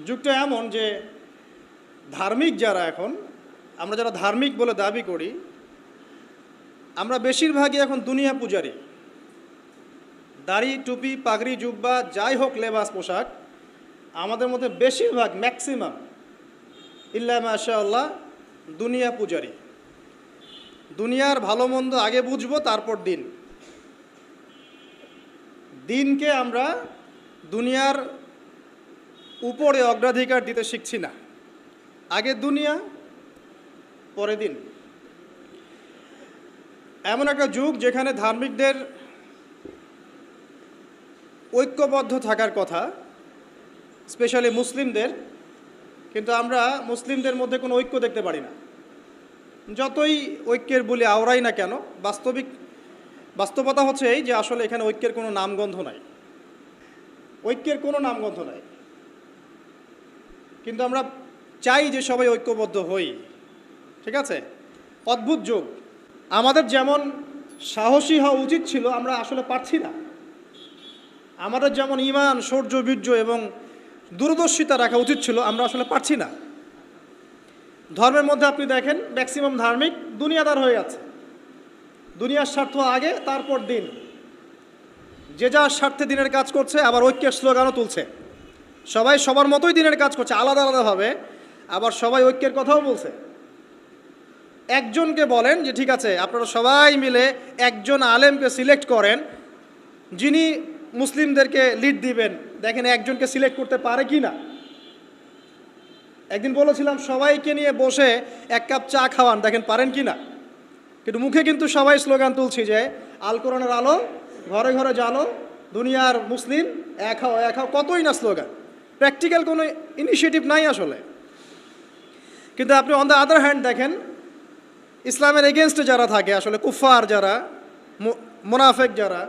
যুগটা এমন যে ধার্মিক যারা এখন আমরা যারা ধার্মিক বলে দাবি করি, আমরা বেশিরভাগই এখন দুনিয়া পূজারি। দাড়ি, টুপি, পাগড়ি, জুব্বা যাই হোক লেবাস পোশাক, আমাদের মধ্যে বেশিরভাগ ম্যাক্সিমাম ইল্লা মাশাআল্লাহ দুনিয়া পূজারি। দুনিয়ার ভালো মন্দ আগে বুঝবো, তারপর দিনকে আমরা দুনিয়ার উপরে অগ্রাধিকার দিতে শিখছি না। আগে দুনিয়া, পরে দিন। এমন একটা যুগ যেখানে ধার্মিকদের ঐক্যবদ্ধ থাকার কথা, স্পেশালি মুসলিমদের, কিন্তু আমরা মুসলিমদের মধ্যে কোনো ঐক্য দেখতে পারি না। যতই ঐক্যের বলে আওড়াই না কেন, বাস্তবতা হচ্ছে এই যে আসলে এখানে ঐক্যের কোনো নামগন্ধ নাই, ঐক্যের কোনো নামগন্ধ নাই। কিন্তু আমরা চাই যে সবাই ঐক্যবদ্ধ হই, ঠিক আছে? অদ্ভুত যুগ। আমাদের যেমন সাহসী হওয়া উচিত ছিল, আমরা আসলে পারছি না। আমাদের যেমন ঈমান, শৌর্য, বীর্য এবং দূরদর্শিতা রাখা উচিত ছিল, আমরা আসলে পারছি না। ধর্মের মধ্যে আপনি দেখেন ম্যাক্সিমাম ধার্মিক দুনিয়াদার হয়ে আছে। দুনিয়ার স্বার্থ আগে, তারপর দিন। যে যার স্বার্থে দিনের কাজ করছে, আবার ঐক্যের স্লোগানও তুলছে। সবাই সবার মতোই দিনের কাজ করছে, আলাদা আলাদাভাবে, আবার সবাই ঐক্যের কথাও বলছে। একজনকে বলেন যে ঠিক আছে, আপনারা সবাই মিলে একজন আলেমকে সিলেক্ট করেন যিনি মুসলিমদেরকে লিড দিবেন, দেখেন একজনকে সিলেক্ট করতে পারে কি না। একদিন বলেছিলাম সবাইকে নিয়ে বসে এক কাপ চা খাওয়ান, দেখেন পারেন কি না। কিন্তু মুখে কিন্তু সবাই স্লোগান তুলছি যে আল কোরআনের আলো, ঘরে ঘরে জালো, দুনিয়ার মুসলিম এক হও এক হও, কতই না স্লোগান। প্র্যাকটিক্যাল কোনো ইনিশিয়েটিভ নাই আসলে। কিন্তু আপনি অন দ্য আদার হ্যান্ড দেখেন ইসলামের এগেনস্টে যারা থাকে, আসলে কুফার যারা, মুনাফেক যারা,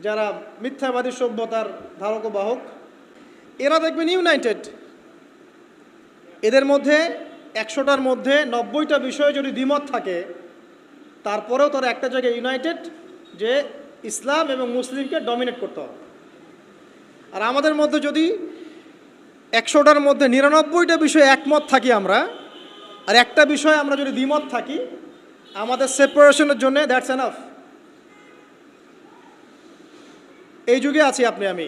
যারা মিথ্যাবাদী সভ্যতার ধারক বাহক, এরা দেখবেন ইউনাইটেড। এদের মধ্যে 100টার মধ্যে 90টা বিষয়ে যদি দ্বিমত থাকে, তারপরেও তারা একটা জায়গায় ইউনাইটেড যে ইসলাম এবং মুসলিমকে ডমিনেট করতে হবে। আর আমাদের মধ্যে যদি 100টার মধ্যে 99টা বিষয়ে একমত থাকি আমরা, আর একটা বিষয়ে আমরা যদি দ্বিমত থাকি, আমাদের সেপারেশনের জন্য দ্যাটস এনাফ। এই যুগে আছি আপনি আমি।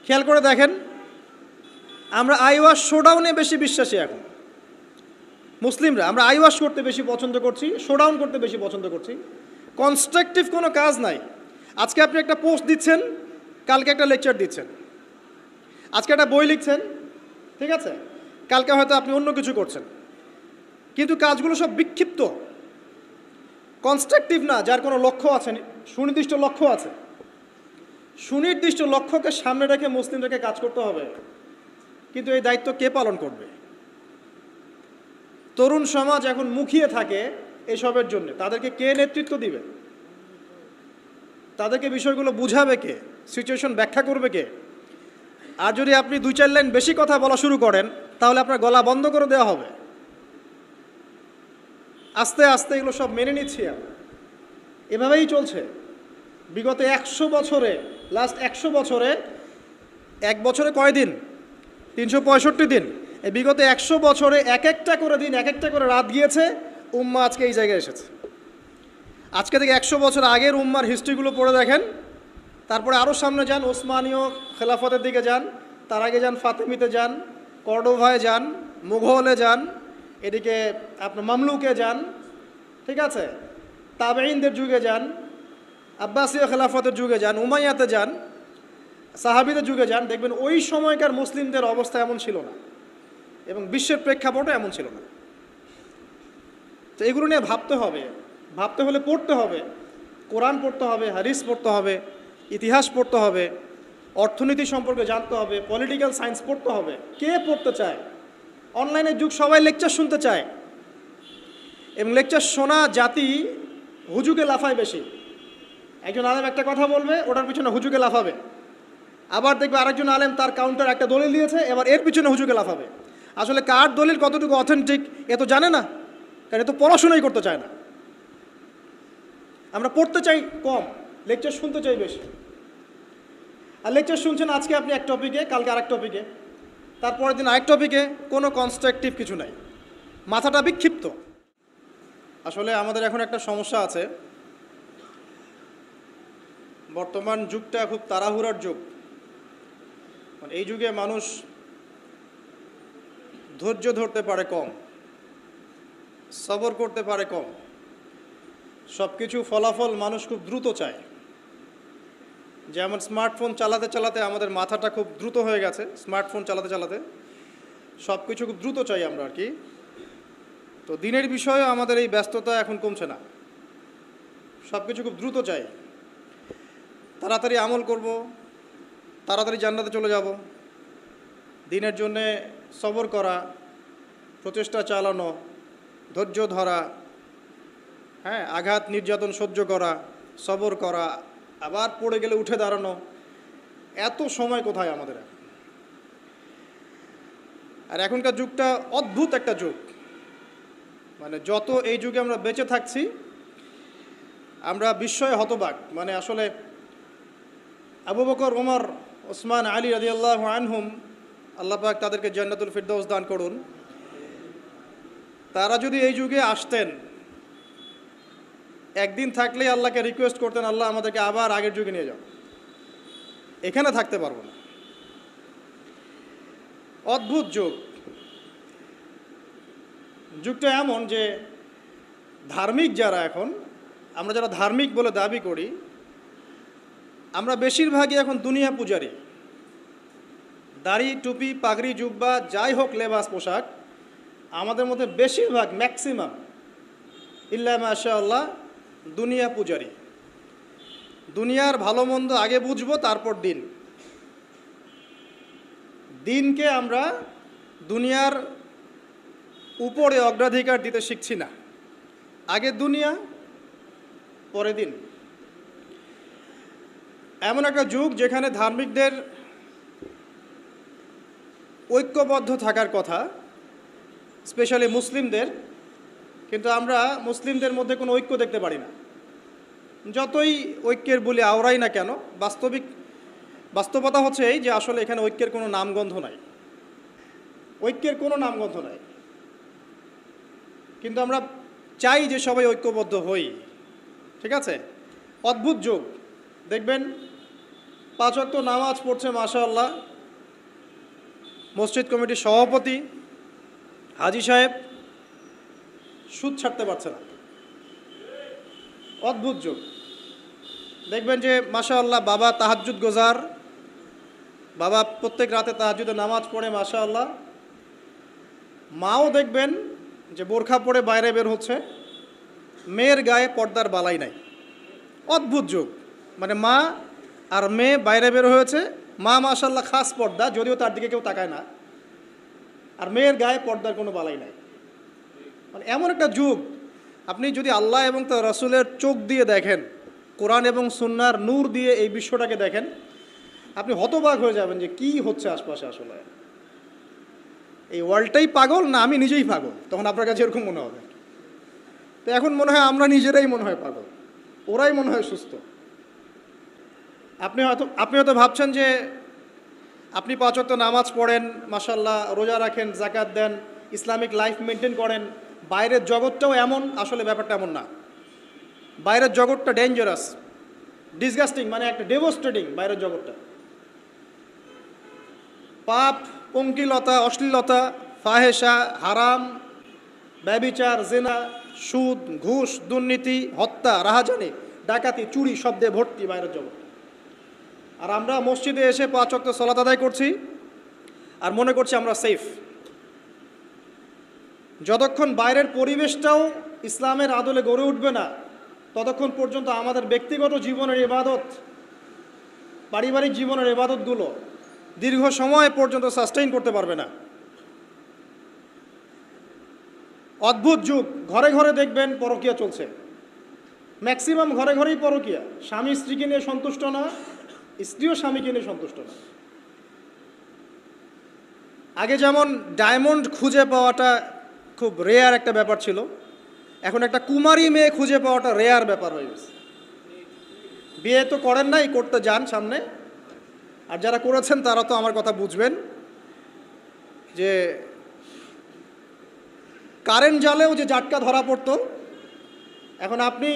খেয়াল করে দেখেন, আমরা আইওয়াশ শোডাউনে বেশি বিশ্বাসী এখন। মুসলিমরা আমরা আইওয়াশ করতে বেশি পছন্দ করছি, শোডাউন করতে বেশি পছন্দ করছি। কনস্ট্রাকটিভ কোনো কাজ নাই। আজকে আপনি একটা পোস্ট দিচ্ছেন, কালকে একটা লেকচার দিচ্ছেন। আজকে একটা বই লিখছেন, ঠিক আছে, কালকে হয়তো আপনি অন্য কিছু করছেন। কিন্তু কাজগুলো সব বিক্ষিপ্ত, কনস্ট্রাকটিভ না, যার কোনো লক্ষ্য আছে, সুনির্দিষ্ট লক্ষ্য আছে। সুনির্দিষ্ট লক্ষ্যকে সামনে রেখে মুসলিমদেরকে কাজ করতে হবে। কিন্তু এই দায়িত্ব কে পালন করবে? তরুণ সমাজ এখন মুখিয়ে থাকে এসবের জন্য। তাদেরকে কে নেতৃত্ব দিবে? তাদেরকে বিষয়গুলো বুঝাবে কে? সিচুয়েশন ব্যাখ্যা করবে কে? আর যদি আপনি 2-4 লাইন বেশি কথা বলা শুরু করেন, তাহলে আপনার গলা বন্ধ করে দেওয়া হবে। আস্তে আস্তে এগুলো সব মেনে নিচ্ছি আমরা। এভাবেই চলছে বিগত 100 বছরে। লাস্ট 100 বছরে, এক বছরে কয় দিন? 365 দিন। এই বিগত 100 বছরে এক একটা করে দিন, এক একটা করে রাত গিয়েছে, উম্মাহ আজকে এই জায়গায় এসেছে। আজকে থেকে 100 বছর আগের উম্মার হিস্ট্রিগুলো পড়ে দেখেন। তারপরে আরও সামনে যান, ওসমানীয় খেলাফতের দিকে যান, তার আগে যান ফাতেমিতে যান, কর্ডোভায় যান, মুঘলে যান, এদিকে আপনার মামলুকে যান, ঠিক আছে, তাবেঈনদের যুগে যান, আব্বাসীয় খেলাফতের যুগে যান, উমাইয়াতে যান, সাহাবীদের যুগে যান। দেখবেন ওই সময়কার মুসলিমদের অবস্থা এমন ছিল না, এবং বিশ্বের প্রেক্ষাপটে এমন ছিল না। তো এগুলো নিয়ে ভাবতে হবে। ভাবতে হলে পড়তে হবে, কোরআন পড়তে হবে, হাদিস পড়তে হবে, ইতিহাস পড়তে হবে, অর্থনীতি সম্পর্কে জানতে হবে, পলিটিক্যাল সায়েন্স পড়তে হবে। কে পড়তে চায়? অনলাইনের যুগ, সবাই লেকচার শুনতে চায়, এবং লেকচার শোনা জাতি হুজুকে লাফায় বেশি। একজন আলেম একটা কথা বলবে, ওটার পিছনে হুজুকে লাফাবে। আবার দেখবে আরেকজন আলেম তার কাউন্টার একটা দলিল দিয়েছে, এবার এর পিছনে হুজুকে লাফাবে। আসলে কার দলিল কতটুকু অথেন্টিক এ তো জানে না, কারণ এ তো পড়াশোনাই করতে চায় না। আমরা পড়তে চাই কম, লেকচার শুনতে চাই বেশি। আর লেকচার শুনছেন আজকে আপনি এক টপিকে, কালকে আরেক টপিকে, তারপরের দিন আরেক টপিকে, কোনো কনস্ট্রাকটিভ কিছু নাই, মাথাটা বিক্ষিপ্ত। আসলে আমাদের এখন একটা সমস্যা আছে, বর্তমান যুগটা খুব তাড়াহুড়ার যুগ। মানে এই যুগে মানুষ ধৈর্য ধরতে পারে কম, সবর করতে পারে কম, সব কিছু ফলাফল মানুষ খুব দ্রুত চায়। যেমন স্মার্টফোন চালাতে চালাতে আমাদের মাথাটা খুব দ্রুত হয়ে গেছে, স্মার্টফোন চালাতে চালাতে সব কিছু খুব দ্রুত চাই আমরা আর কি। তো দিনের বিষয়ে আমাদের এই ব্যস্ততা এখন কমছে না, সব কিছু খুব দ্রুত চাই, তাড়াতাড়ি আমল করব, তাড়াতাড়ি জান্নাতে চলে যাব। দিনের জন্যে সবর করা, প্রচেষ্টা চালানো, ধৈর্য ধরা, হ্যাঁ, আঘাত নির্যাতন সহ্য করা, সবর করা, আবার পড়ে গেলে উঠে দাঁড়ানো, এত সময় কোথায় আমাদের এখন? আর এখনকার যুগটা অদ্ভুত একটা যুগ। মানে যত এই যুগে আমরা বেঁচে থাকছি আমরা বিস্ময়ে হতবাক। মানে আসলে আবু বকর, ওমর, ওসমান, আলী রাদিয়াল্লাহু আনহুম, আল্লাহ পাক তাদেরকে জান্নাতুল ফিরদাউস দান করুন, তারা যদি এই যুগে আসতেন, একদিন থাকলেই আল্লাহকে রিকোয়েস্ট করতেন, আল্লাহ আমাদেরকে আবার আগের যুগে নিয়ে যাও, এখানে থাকতে পারবো না। অদ্ভুত যুগ। যুগটা এমন যে ধার্মিক যারা, এখন আমরা যারা ধার্মিক বলে দাবি করি, আমরা বেশিরভাগই এখন দুনিয়া পূজারী। দাড়ি, টুপি, পাগড়ি, জুব্বা, যাই হোক লেবাস, পোশাক, আমাদের মধ্যে বেশিরভাগ, ম্যাক্সিমাম ইল্লা মাশাআল্লাহ দুনিয়া পূজারী। দুনিয়ার ভালো মন্দ আগে বুঝবো, তারপর দিনকে আমরা দুনিয়ার উপরে অগ্রাধিকার দিতে শিখছি না, আগে দুনিয়া পরে দিন। এমন একটা যুগ যেখানে ধার্মিকদের ঐক্যবদ্ধ থাকার কথা, স্পেশালি মুসলিমদের, কিন্তু আমরা মুসলিমদের মধ্যে কোনো ঐক্য দেখতে পারি না। যতই ঐক্যের বলে আওড়াই না কেন, বাস্তবতা হচ্ছে এই যে আসলে এখানে ঐক্যের কোনো নামগন্ধ নাই, ঐক্যের কোনো নামগন্ধ নাই। কিন্তু আমরা চাই যে সবাই ঐক্যবদ্ধ হই, ঠিক আছে? অদ্ভুত যুগ। দেখবেন 5 ওয়াক্ত নামাজ পড়ছে মাশাআল্লাহ মসজিদ কমিটির সভাপতি হাজী সাহেব, সুদ ছাড়তে পারছে না। অদ্ভুত যুগ। দেখবেন যে মাশাআল্লাহ বাবা তাহাজ্জুদ গোজার, বাবা প্রত্যেক রাতে তাহাজ্জুদে নামাজ পড়ে মাশাআল্লাহ। মাও দেখবেন যে বোরখা পরে বাইরে বের হচ্ছে, মেয়ের গায়ে পর্দার বালাই নাই। অদ্ভুত যুগ। মানে মা আর মেয়ে বাইরে বের হয়েছে, মা মাশাআল্লাহ খাস পর্দা, যদিও তার দিকে কেউ তাকায় না, আর মেয়ের গায়ে পর্দার কোনো বালাই নাই। মানে এমন একটা যুগ, আপনি যদি আল্লাহ এবং তার রাসূলের চোখ দিয়ে দেখেন, কোরআন এবং সুন্নাহর নূর দিয়ে এই বিশ্বটাকে দেখেন, আপনি হতবাক হয়ে যাবেন যে কি হচ্ছে আশপাশে। আসলে এই ওয়ার্ল্ডটাই পাগল না আমি নিজেই পাগল, তখন আপনার কাছে এরকম মনে হবে। তো এখন মনে হয় আমরা নিজেরাই মনে হয় পাগল, ওরাই মনে হয় সুস্থ। আপনি হয়তো ভাবছেন যে আপনি 5 ওয়াক্ত নামাজ পড়েন মাশাআল্লাহ, রোজা রাখেন, যাকাত দেন, ইসলামিক লাইফ মেনটেন করেন, বাইরের জগৎটাও এমন। আসলে ব্যাপারটা এমন না। বাইরের জগৎটা ডেঞ্জারাস, ডিসগাস্টিং, মানে একটা ডেভোস্টেটিং বাইরের জগৎটা। পাপ, পঙ্কিলতা, অশ্লীলতা, ফাহেসা, হারাম, ব্যভিচার, জিনা, সুদ, ঘুষ, দুর্নীতি, হত্যা, রাহাজানি, ডাকাতি, চুরি, শব্দে ভর্তি বাইরের জগৎ। আর আমরা মসজিদে এসে 5 ওয়াক্ত সালাত আদায় করছি আর মনে করছি আমরা সেফ। যতক্ষণ বাইরের পরিবেশটাও ইসলামের আদলে গড়ে উঠবে না, ততক্ষণ পর্যন্ত আমাদের ব্যক্তিগত জীবনের ইবাদত, পারিবারিক জীবনের ইবাদতগুলো দীর্ঘ সময় পর্যন্ত সাস্টেইন করতে পারবে না। অদ্ভুত যুগ। ঘরে ঘরে দেখবেন পরকীয়া চলছে, ম্যাক্সিমাম ঘরে ঘরেই পরকীয়া। স্বামী স্ত্রীকে নিয়ে সন্তুষ্ট না, স্ত্রীও স্বামীকে নিয়ে সন্তুষ্ট না। আগে যেমন ডায়মন্ড খুঁজে পাওয়াটা খুব রেয়ার একটা ব্যাপার ছিল, এখন একটা কুমারী মেয়ে খুঁজে পাওয়াটা রেয়ার ব্যাপার হয়ে গেছে। বিয়ে তো করেন নাই, করতে যান সামনে, আর যারা করেছেন তারা তো আমার কথা বুঝবেন যে কারেন্ট জালেও যে জাটকা ধরা পড়তো, এখন আপনি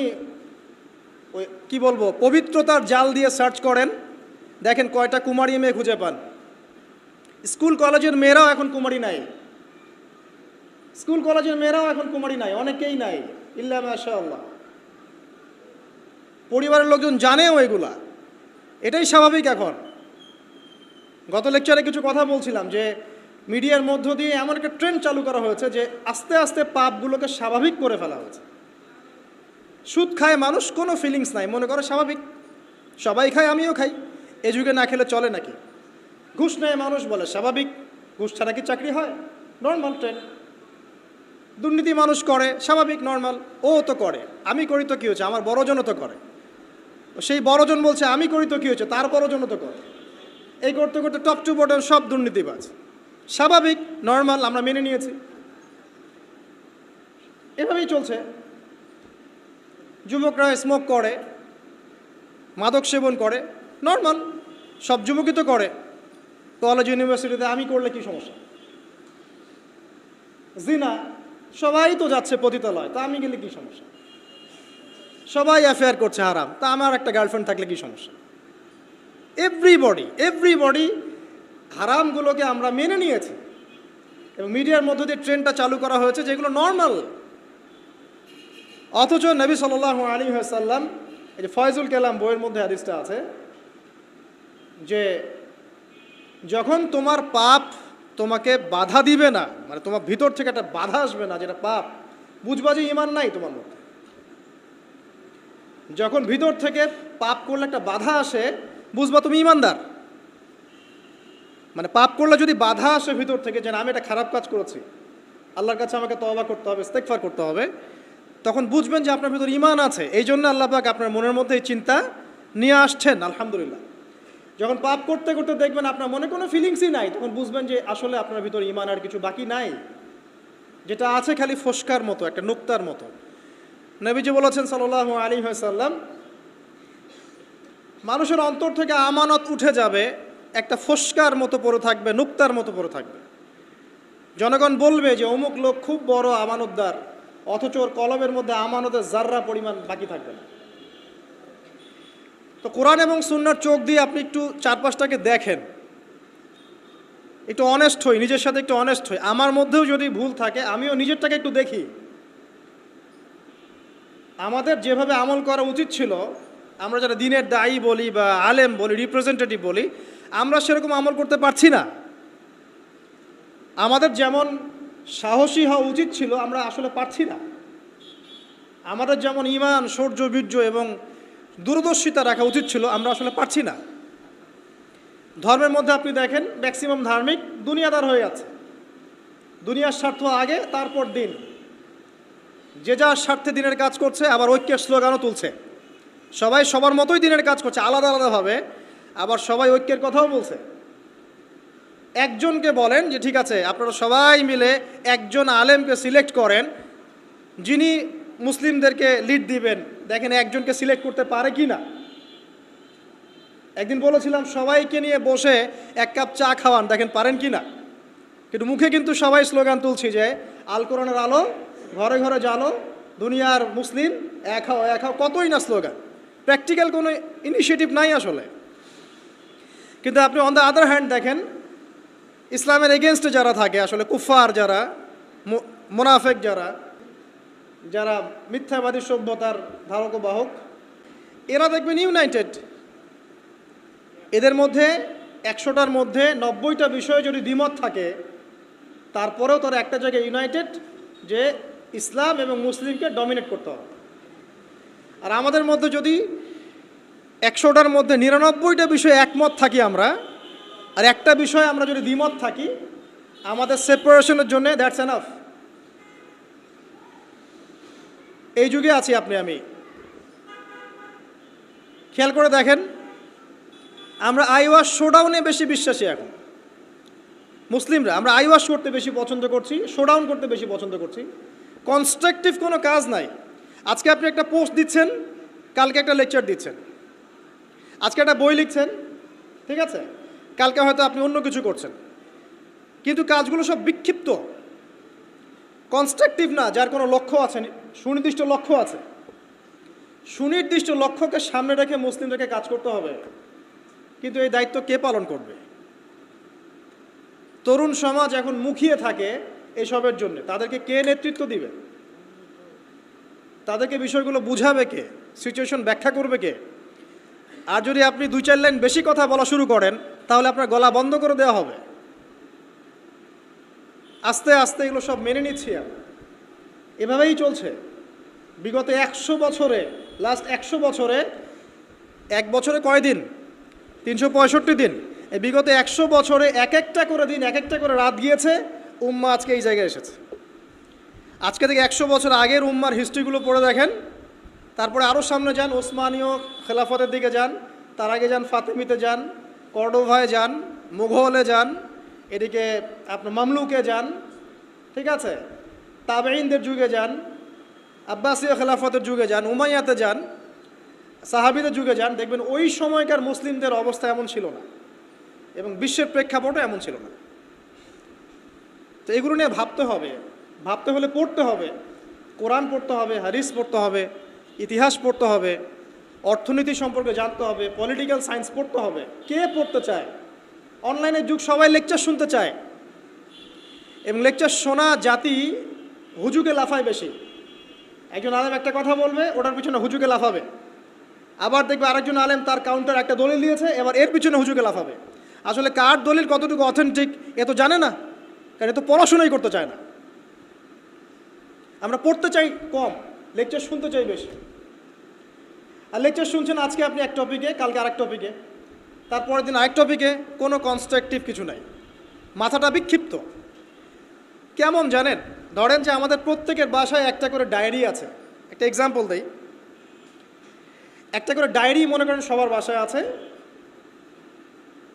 ওই কী বলবো পবিত্রতার জাল দিয়ে সার্চ করেন, দেখেন কয়টা কুমারী মেয়ে খুঁজে পান। স্কুল কলেজের মেয়েরাও এখন কুমারী নাই, স্কুল কলেজের মেয়েরাও এখন কুমারী নাই, অনেকেই নাই, ইল্লা মাশাআল্লাহ। পরিবারের লোকজন জানেও এগুলা, এটাই স্বাভাবিক। এখন গত লেকচারে কিছু কথা বলছিলাম যে মিডিয়ার মধ্য দিয়ে এমন একটা ট্রেন্ড চালু করা হয়েছে যে আস্তে আস্তে পাপগুলোকে স্বাভাবিক করে ফেলা হয়েছে। সুদ খায় মানুষ, কোনো ফিলিংস নাই, মনে করে স্বাভাবিক, সবাই খায় আমিও খাই, এ যুগে না খেলে চলে নাকি। ঘুষ নেয় মানুষ, বলে স্বাভাবিক, ঘুষ ছাড়া কি চাকরি হয়, নর্মাল ট্রেন্ড। দুর্নীতি মানুষ করে, স্বাভাবিক, নর্মাল, ও তো করে, আমি করি তো কী হয়েছে, আমার বড়জনও তো করে, সেই বড়জন বলছে আমি করি তো কী হয়েছে, তার বড়জনও তো করে। এই করতে করতে টপ টু বটম সব দুর্নীতিবাজ, স্বাভাবিক, নর্মাল, আমরা মেনে নিয়েছি, এভাবেই চলছে। যুবকরা স্মোক করে, মাদক সেবন করে, নর্মাল, সব যুবকই তো করে। কলেজ ইউনিভার্সিটিতে আমি করলে কি সমস্যা? জিনা, সবাই তো যাচ্ছে পতিতালয়, তা আমি গেলে কি সমস্যা? সবাই অ্যাফেয়ার করছে হারাম, তা আমার একটা গার্লফ্রেন্ড থাকলে কি সমস্যা? এভরিবডি হারামগুলোকে আমরা মেনে নিয়েছি এবং মিডিয়ার মধ্য দিয়ে ট্রেন্ডটা চালু করা হয়েছে যেগুলো নর্মাল। অথচ নবী সাল্লাল্লাহু আলাইহি ওয়াসাল্লাম, এই যে ফয়জুল কালাম বইয়ের মধ্যে হাদিসটা আছে যে যখন তোমার পাপ তোমাকে বাধা দিবে না, মানে তোমার ভিতর থেকে একটা বাধা আসবে না যেটা পাপ, বুঝবা যে ঈমান নাই তোমার মধ্যে। যখন ভিতর থেকে পাপ করলে একটা বাধা আসে, বুঝবা তুমি ঈমানদার। মানে পাপ করলে যদি বাধা আসে ভিতর থেকে যে আমি একটা খারাপ কাজ করেছি, আল্লাহর কাছে আমাকে তওবা করতে হবে, ইস্তেগফার করতে হবে, তখন বুঝবেন যে আপনার ভিতর ঈমান আছে। এই জন্য আল্লাহ পাক আপনার মনের মধ্যে এই চিন্তা নিয়ে আসছেন, আলহামদুলিল্লাহ। যখন পাপ করতে করতে দেখবেন আপনার মনে কোনো ফিলিংসই নাই, তখন বুঝবেন যে আসলে আপনার ভিতর ঈমান আর কিছু বাকি নাই, যেটা আছে খালি ফস্কার মতো, একটা নুক্তার মতো। নবীজি বলেছেন সাল্লাল্লাহু আলাইহি ওয়াসাল্লাম, মানুষের অন্তর থেকে আমানত উঠে যাবে, একটা ফস্কার মতো পড়ে থাকবে, নুক্তার মতো পড়ে থাকবে। জনগণ বলবে যে অমুক লোক খুব বড় আমানতদার, অথচ ওর কলমের মধ্যে আমানতের জাররা পরিমাণ বাকি থাকবে না। তো কোরআন এবং সুন্নাহর চোখ দিয়ে আপনি একটু চারপাশটাকে দেখেন, একটু অনেস্ট হই, নিজের সাথে একটু অনেস্ট হই। আমার মধ্যেও যদি ভুল থাকে আমিও নিজেরটাকে একটু দেখি। আমাদের যেভাবে আমল করা উচিত ছিল, আমরা যারা দিনের দায়ী বলি বা আলেম বলি, রিপ্রেজেন্টেটিভ বলি, আমরা সেরকম আমল করতে পারছি না। আমাদের যেমন সাহসী হওয়া উচিত ছিল আমরা আসলে পারছি না। আমাদের যেমন ঈমান, শৌর্য, বীর্য এবং দূরদর্শিতা রাখা উচিত ছিল, আমরা আসলে পারছি না। ধর্মের মধ্যে আপনি দেখেন ম্যাক্সিমাম ধার্মিক দুনিয়াদার হয়ে আছে, দুনিয়ার স্বার্থ আগে, তারপর দিন। যে যার স্বার্থে দিনের কাজ করছে, আবার ঐক্যের স্লোগানও তুলছে। সবাই সবার মতোই দিনের কাজ করছে, আলাদা আলাদাভাবে, আবার সবাই ঐক্যের কথাও বলছে। একজনকে বলেন যে ঠিক আছে আপনারা সবাই মিলে একজন আলেমকে সিলেক্ট করেন যিনি মুসলিমদেরকে লিড দিবেন, দেখেন একজনকে সিলেক্ট করতে পারে কি না। একদিন বলেছিলাম সবাইকে নিয়ে বসে এক কাপ চা খাওয়ান, দেখেন পারেন কি না। কিন্তু মুখে কিন্তু সবাই স্লোগান তুলছি যে আল কোরআনের আলো, ঘরে ঘরে জালো, দুনিয়ার মুসলিম এক হও এক হও, কতই না স্লোগান, প্র্যাকটিক্যাল কোনো ইনিশিয়েটিভ নাই আসলে। কিন্তু আপনি অন দ্য আদার হ্যান্ড দেখেন ইসলামের এগেনস্টে যারা থাকে, আসলে কুফার যারা, মুনাফেক যারা, যারা মিথ্যাবাদী সভ্যতার ধারক ও বাহক, এরা দেখবেন ইউনাইটেড। এদের মধ্যে 100টার মধ্যে 90টা বিষয়ে যদি দ্বিমত থাকে, তারপরেও তারা একটা জায়গায় ইউনাইটেড যে ইসলাম এবং মুসলিমকে ডমিনেট করতে হবে। আর আমাদের মধ্যে যদি 100টার মধ্যে 99টা বিষয়ে একমত থাকি আমরা, আর একটা বিষয়ে আমরা যদি দ্বিমত থাকি, আমাদের সেপারেশনের জন্য দ্যাটস এনাফ। এই যুগে আছি আপনি আমি। খেয়াল করে দেখেন, আমরা আইওয়াশ শোডাউনে বেশি বিশ্বাসী এখন মুসলিমরা। আমরা আইওয়াশ করতে বেশি পছন্দ করছি, শোডাউন করতে বেশি পছন্দ করছি। কনস্ট্রাকটিভ কোনো কাজ নাই। আজকে আপনি একটা পোস্ট দিচ্ছেন, কালকে একটা লেকচার দিচ্ছেন, আজকে একটা বই লিখছেন, ঠিক আছে, কালকে হয়তো আপনি অন্য কিছু করছেন, কিন্তু কাজগুলো সব বিক্ষিপ্ত, কনস্ট্রাকটিভ না, যার কোনো লক্ষ্য আছে, সুনির্দিষ্ট লক্ষ্য আছে। সুনির্দিষ্ট লক্ষ্যকে সামনে রেখে মুসলিমদেরকে কাজ করতে হবে, কিন্তু এই দায়িত্ব কে পালন করবে? তরুণ সমাজ এখন মুখিয়ে থাকে এসবের জন্য, তাদেরকে কে নেতৃত্ব দিবে? তাদেরকে বিষয়গুলো বুঝাবে কে? সিচুয়েশন ব্যাখ্যা করবে কে? আর যদি আপনি 2-4 লাইন বেশি কথা বলা শুরু করেন, তাহলে আপনার গলা বন্ধ করে দেওয়া হবে। আস্তে আস্তে এগুলো সব মেনে নিচ্ছি আমরা, এভাবেই চলছে বিগত 100 বছরে। লাস্ট 100 বছরে, এক বছরে কয় দিন? 365 দিন। এই বিগত 100 বছরে এক একটা করে দিন, এক একটা করে রাত গিয়েছে, উম্মাহ আজকে এই জায়গায় এসেছে। আজকে থেকে 100 বছর আগের উম্মার হিস্ট্রিগুলো পড়ে দেখেন, তারপরে আরও সামনে যান, ওসমানীয় খেলাফতের দিকে যান, তার আগে যান ফাতেমিতে যান, কর্ডোভায় যান, মুঘলে যান, এদিকে আপনার মামলুকে যান, ঠিক আছে, তাবেঈনদের যুগে যান, আব্বাসীয় খেলাফতের যুগে যান, উমাইয়াতে যান, সাহাবীদের যুগে যান, দেখবেন ওই সময়কার মুসলিমদের অবস্থা এমন ছিল না, এবং বিশ্বের প্রেক্ষাপটও এমন ছিল না। তো এগুলো নিয়ে ভাবতে হবে, ভাবতে হলে পড়তে হবে, কোরআন পড়তে হবে, হাদিস পড়তে হবে, ইতিহাস পড়তে হবে, অর্থনীতি সম্পর্কে জানতে হবে, পলিটিক্যাল সায়েন্স পড়তে হবে। কে পড়তে চায়? অনলাইনের যুগ, সবাই লেকচার শুনতে চায়, এবং লেকচার শোনা জাতি হুজুকে লাফায় বেশি। একজন আলেম একটা কথা বলবে, ওটার পিছনে হুজুকে লাফাবে, আবার দেখবে আরেকজন আলেম তার কাউন্টার একটা দলিল দিয়েছে, এবার এর পিছনে হুজুকে লাফাবে। আসলে কার দলিল কতটুকু অথেন্টিক এ তো জানে না, কারণ এ তো পড়াশোনাই করতে চায় না। আমরা পড়তে চাই কম, লেকচার শুনতে চাই বেশি। আর লেকচার শুনছেন আজকে আপনি এক টপিকে, কালকে আরেক টপিকে, তারপরের দিন আরেক টপিকে, কোনো কনস্ট্রাকটিভ কিছু নাই, মাথাটা বিক্ষিপ্ত। কেমন জানেন? ধরেন যে আমাদের প্রত্যেকের বাসায় একটা করে ডায়েরি আছে। একটা এক্সাম্পল দেই, একটা করে ডায়েরি মনে করেন সবার বাসায় আছে।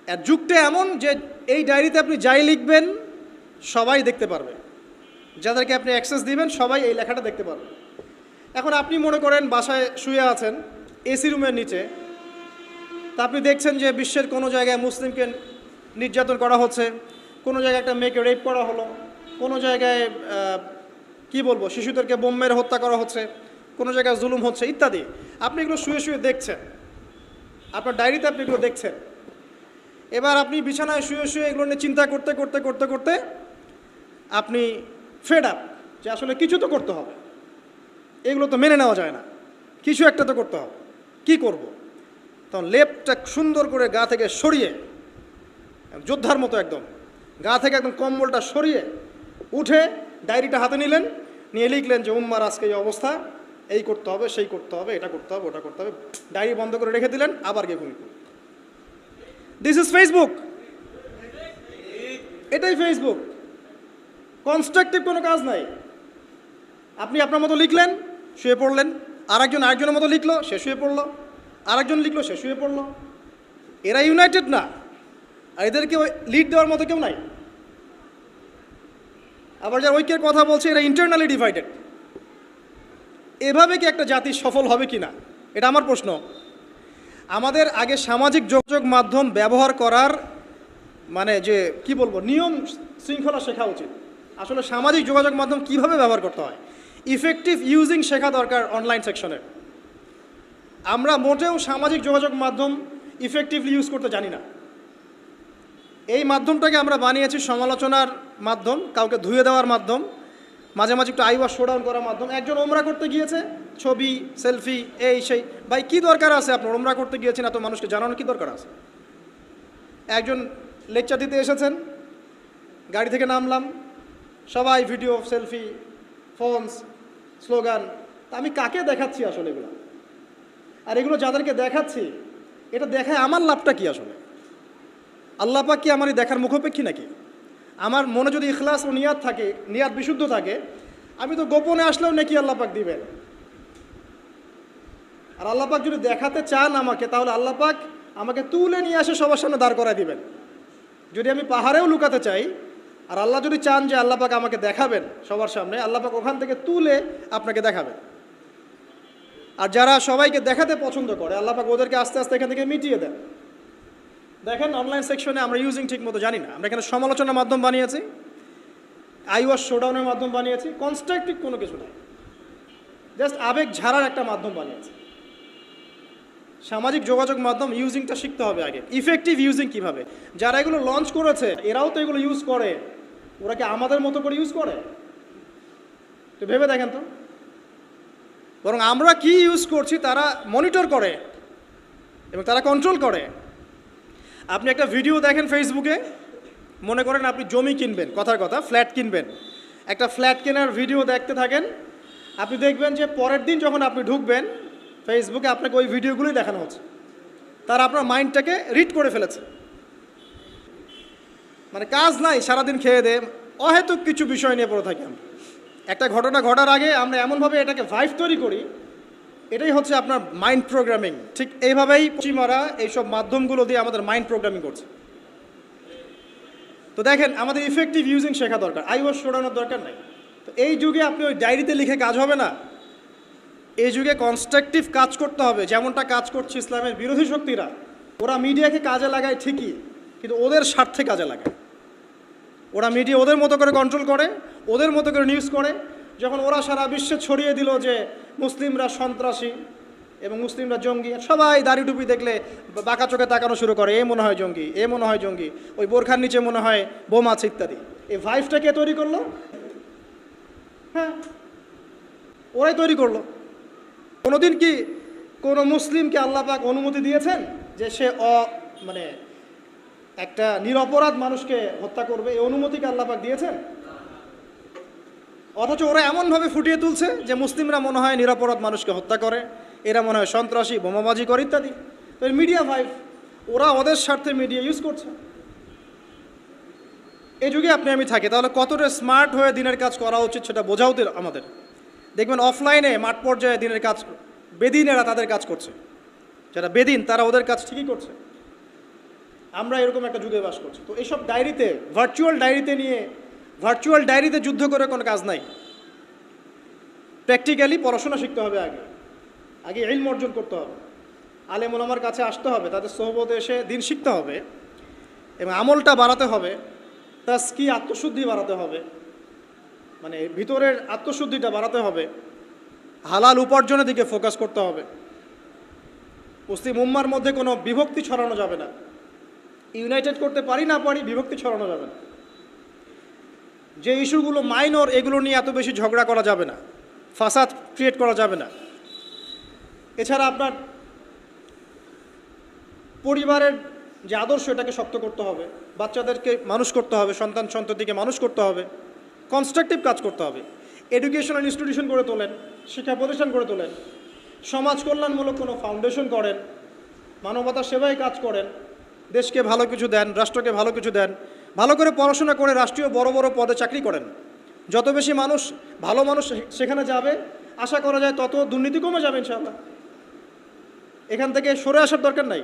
আর যুগটা এমন যে এই ডায়েরিতে আপনি যাই লিখবেন সবাই দেখতে পারবে, যাদেরকে আপনি অ্যাক্সেস দিবেন সবাই এই লেখাটা দেখতে পারবে। এখন আপনি মনে করেন বাসায় শুয়ে আছেন এসি রুমের নিচে, তা আপনি দেখছেন যে বিশ্বের কোনো জায়গায় মুসলিমকে নির্যাতন করা হচ্ছে, কোনো জায়গায় একটা মেয়েকে রেপ করা হলো, কোনো জায়গায় কি বলবো, শিশুদেরকে বোম মেরে হত্যা করা হচ্ছে, কোনো জায়গায় জুলুম হচ্ছে ইত্যাদি। আপনি এগুলো শুয়ে শুয়ে দেখছেন, আপনার ডায়েরিতে আপনি এগুলো দেখছেন। এবার আপনি বিছানায় শুয়ে শুয়ে এগুলো নিয়ে চিন্তা করতে করতে করতে করতে আপনি ফেড আপ, যে আসলে কিছু তো করতে হবে, এগুলো তো মেনে নেওয়া যায় না, কিছু একটা তো করতে হবে, কি করব? তখন লেপটা সুন্দর করে গা থেকে সরিয়ে, যোদ্ধার মতো একদম গা থেকে একদম কম্বলটা সরিয়ে উঠে ডায়েরিটা হাতে নিলেন, নিয়ে লিখলেন যে উম্মার আজকে এই অবস্থা, এই করতে হবে, সেই করতে হবে, এটা করতে হবে, ওটা করতে হবে। ডায়েরি বন্ধ করে রেখে দিলেন, আবার গিয়ে ঘুমিয়ে পড়লেন। দিস ইজ ফেসবুক, এটাই ফেসবুক। কনস্ট্রাকটিভ কোনো কাজ নাই। আপনি আপনার মতো লিখলেন, শুয়ে পড়লেন, আরেকজনের মতো লিখলো, সে শুয়ে পড়লো, আরেকজন লিখলো, সে শুয়ে পড়লো। এরা ইউনাইটেড না, আর এদেরকে লিড দেওয়ার মতো কেউ নাই। আবার যারা ঐক্যের কথা বলছে, এরা ইন্টারনালি ডিভাইডেড। এভাবে কি একটা জাতি সফল হবে কি না, এটা আমার প্রশ্ন। আমাদের আগে সামাজিক যোগাযোগ মাধ্যম ব্যবহার করার মানে যে কি বলবো, নিয়ম শৃঙ্খলা শেখা উচিত। আসলে সামাজিক যোগাযোগ মাধ্যম কিভাবে ব্যবহার করতে হয়, ইফেক্টিভ ইউজিং শেখা দরকার অনলাইন সেকশনে। আমরা মোটেও সামাজিক যোগাযোগ মাধ্যম ইফেক্টিভলি ইউজ করতে জানি না। এই মাধ্যমটাকে আমরা বানিয়েছি সমালোচনার মাধ্যম, কাউকে ধুয়ে দেওয়ার মাধ্যম, মাঝে মাঝে একটু আইওয়াশ শোডাউন করার মাধ্যম। একজন ওমরা করতে গিয়েছে, ছবি, সেলফি, এই সেই। ভাই কী দরকার আছে আপনার ওমরা করতে গিয়েছেন, এত মানুষকে জানানোর কী দরকার আছে? একজন লেকচার দিতে এসেছেন, গাড়ি থেকে নামলাম, সবাই ভিডিও, সেলফি, ফোনস, স্লোগান। তা আমি কাকে দেখাচ্ছি আসলে এগুলো? আর এগুলো যাদেরকে দেখাচ্ছি, এটা দেখায় আমার লাভটা কি আসলে? আল্লাহ পাক কি আমার এই দেখার মুখাপেক্ষী নাকি? আমার মনে যদি ইখলাস ও নিয়াত থাকে, নিয়াত বিশুদ্ধ থাকে, আমি তো গোপনে আসলেও নাকি আল্লাহ পাক দিবেন। আর আল্লাহ পাক যদি দেখাতে চান আমাকে, তাহলে আল্লাহ পাক আমাকে তুলে নিয়ে আসে সবার সামনে দাঁড় করায় দিবেন। যদি আমি পাহাড়েও লুকাতে চাই, আর আল্লাহ যদি চান যে আল্লাহ পাক আমাকে দেখাবেন সবার সামনে, আল্লাহ পাক ওখান থেকে তুলে আপনাকে দেখাবেন। আর যারা সবাইকে দেখাতে পছন্দ করে, আল্লাহ পাক ওদেরকে আস্তে আস্তে এখান থেকে মিটিয়ে দেন। দেখেন অনলাইন সেকশনে আমরা ইউজিং ঠিক মতো জানি না, আমরা এখানে সমালোচনার মাধ্যম বানিয়েছি, আইওয়াস শোডাউনের মাধ্যম বানিয়েছি, কনস্ট্রাকটিভ কোনো কিছু নাই, জাস্ট আবেগ ঝাড়ার একটা মাধ্যম বানিয়েছি। সামাজিক যোগাযোগ মাধ্যম ইউজিংটা শিখতে হবে আগে, ইফেক্টিভ ইউজিং কীভাবে। যারা এগুলো লঞ্চ করেছে এরাও তো এগুলো ইউজ করে, ওরা কি আমাদের মতো করে ইউজ করে? তো ভেবে দেখেন তো। বরং আমরা কি ইউজ করছি তারা মনিটর করে এবং তারা কন্ট্রোল করে। আপনি একটা ভিডিও দেখেন ফেসবুকে, মনে করেন আপনি জমি কিনবেন, কথার কথা ফ্ল্যাট কিনবেন, একটা ফ্ল্যাট কেনার ভিডিও দেখতে থাকেন, আপনি দেখবেন যে পরের দিন যখন আপনি ঢুকবেন ফেসবুকে আপনাকে ওই ভিডিওগুলোই দেখানো হচ্ছে। তারা আপনার মাইন্ডটাকে রিড করে ফেলেছে। মানে কাজ নাই, সারাদিন খেয়ে দে অহেতুক কিছু বিষয় নিয়ে পড়ে থাকি আমরা। একটা ঘটনা ঘটার আগে আমরা এমনভাবে এটাকে ভাইব তৈরি করি, এটাই হচ্ছে আপনার মাইন্ড প্রোগ্রামিং। ঠিক এইভাবেই পশ্চিমারা এইসব মাধ্যমগুলো দিয়ে আমাদের মাইন্ড প্রোগ্রামিং করছে। তো দেখেন আমাদের ইফেক্টিভ ইউজিং শেখা দরকার, আইওয়াস শোনানোর দরকার নাই। তো এই যুগে আপনি ওই ডায়েরিতে লিখে কাজ হবে না, এই যুগে কনস্ট্রাকটিভ কাজ করতে হবে, যেমনটা কাজ করছে ইসলামের বিরোধী শক্তিরা। ওরা মিডিয়াকে কাজে লাগায় ঠিকই, কিন্তু ওদের স্বার্থে কাজে লাগায়। ওরা মিডিয়া ওদের মতো করে কন্ট্রোল করে, ওদের মতো করে নিউজ করে। যখন ওরা সারা বিশ্বে ছড়িয়ে দিল যে মুসলিমরা সন্ত্রাসী এবং মুসলিমরা জঙ্গি, সবাই দাড়ি টুপি দেখলে বাঁকা চোখে তাকানো শুরু করে, এ মনে হয় জঙ্গি, এ মনে হয় জঙ্গি, ওই বোরখার নিচে মনে হয় বোম আছে ইত্যাদি। এই ভাইভটা কে তৈরি করলো? হ্যাঁ, ওরাই তৈরি করলো। কোনোদিন কি কোনো মুসলিমকে আল্লাহ পাক অনুমতি দিয়েছেন যে সে মানে একটা নিরপরাধ মানুষকে হত্যা করবে? এই অনুমতিকে আল্লাহ পাক দিয়েছেন? অথচ ওরা এমনভাবে ফুটিয়ে তুলছে যে মুসলিমরা মনে হয় নিরপরাধ মানুষকে হত্যা করে, এরা মনে হয় সন্ত্রাসী, বোমাবাজি করে ইত্যাদি। তো মিডিয়া ভাইভ, ওরা ওদের স্বার্থে মিডিয়া ইউজ করছে। এই যুগে আপনি আমি থাকি, তাহলে কতটা স্মার্ট হয়ে দিনের কাজ করা উচিত সেটা বোঝাও আমাদের। দেখবেন অফলাইনে মাঠ পর্যায়ে দিনের কাজ বেদিনেরা তাদের কাজ করছে, যারা বেদিন তারা ওদের কাজ ঠিকই করছে। আমরা এরকম একটা যুগে বাস করছি। তো এইসব ডায়েরিতে, ভার্চুয়াল ডায়েরিতে যুদ্ধ করে কোনো কাজ নাই। প্র্যাকটিক্যালি পড়াশোনা শিখতে হবে, আগে ইলম অর্জন করতে হবে, আলেম ওলামার কাছে আসতে হবে, তাদের সোহবতে এসে দিন শিখতে হবে এবং আমলটা বাড়াতে হবে, তাজকিয়া আত্মশুদ্ধি বাড়াতে হবে, মানে ভিতরের আত্মশুদ্ধিটা বাড়াতে হবে, হালাল উপার্জনের দিকে ফোকাস করতে হবে। মুসলিম উম্মার মধ্যে কোনো বিভক্তি ছড়ানো যাবে না, ইউনাইটেড করতে পারি না পারি বিভক্তি ছড়ানো যাবে না। যে ইস্যুগুলো মাইনর এগুলো নিয়ে এত বেশি ঝগড়া করা যাবে না, ফাসাদ ক্রিয়েট করা যাবে না। এছাড়া আপনার পরিবারের যে আদর্শ এটাকে শক্ত করতে হবে, বাচ্চাদেরকে মানুষ করতে হবে, সন্ততিকে মানুষ করতে হবে, কনস্ট্রাকটিভ কাজ করতে হবে। এডুকেশনাল ইনস্টিটিউশন গড়ে তোলেন, শিক্ষা প্রতিষ্ঠান গড়ে তোলেন, সমাজ কল্যাণমূলক কোনো ফাউন্ডেশন করেন, মানবতা সেবায় কাজ করেন, দেশকে ভালো কিছু দেন, রাষ্ট্রকে ভালো কিছু দেন, ভালো করে পড়াশোনা করে রাষ্ট্রীয় বড় বড় পদে চাকরি করেন। যত বেশি মানুষ, ভালো মানুষ সেখানে যাবে, আশা করা যায় তত দুর্নীতি কমে যাবে ইনশাআল্লাহ। এখান থেকে সরে আসার দরকার নাই,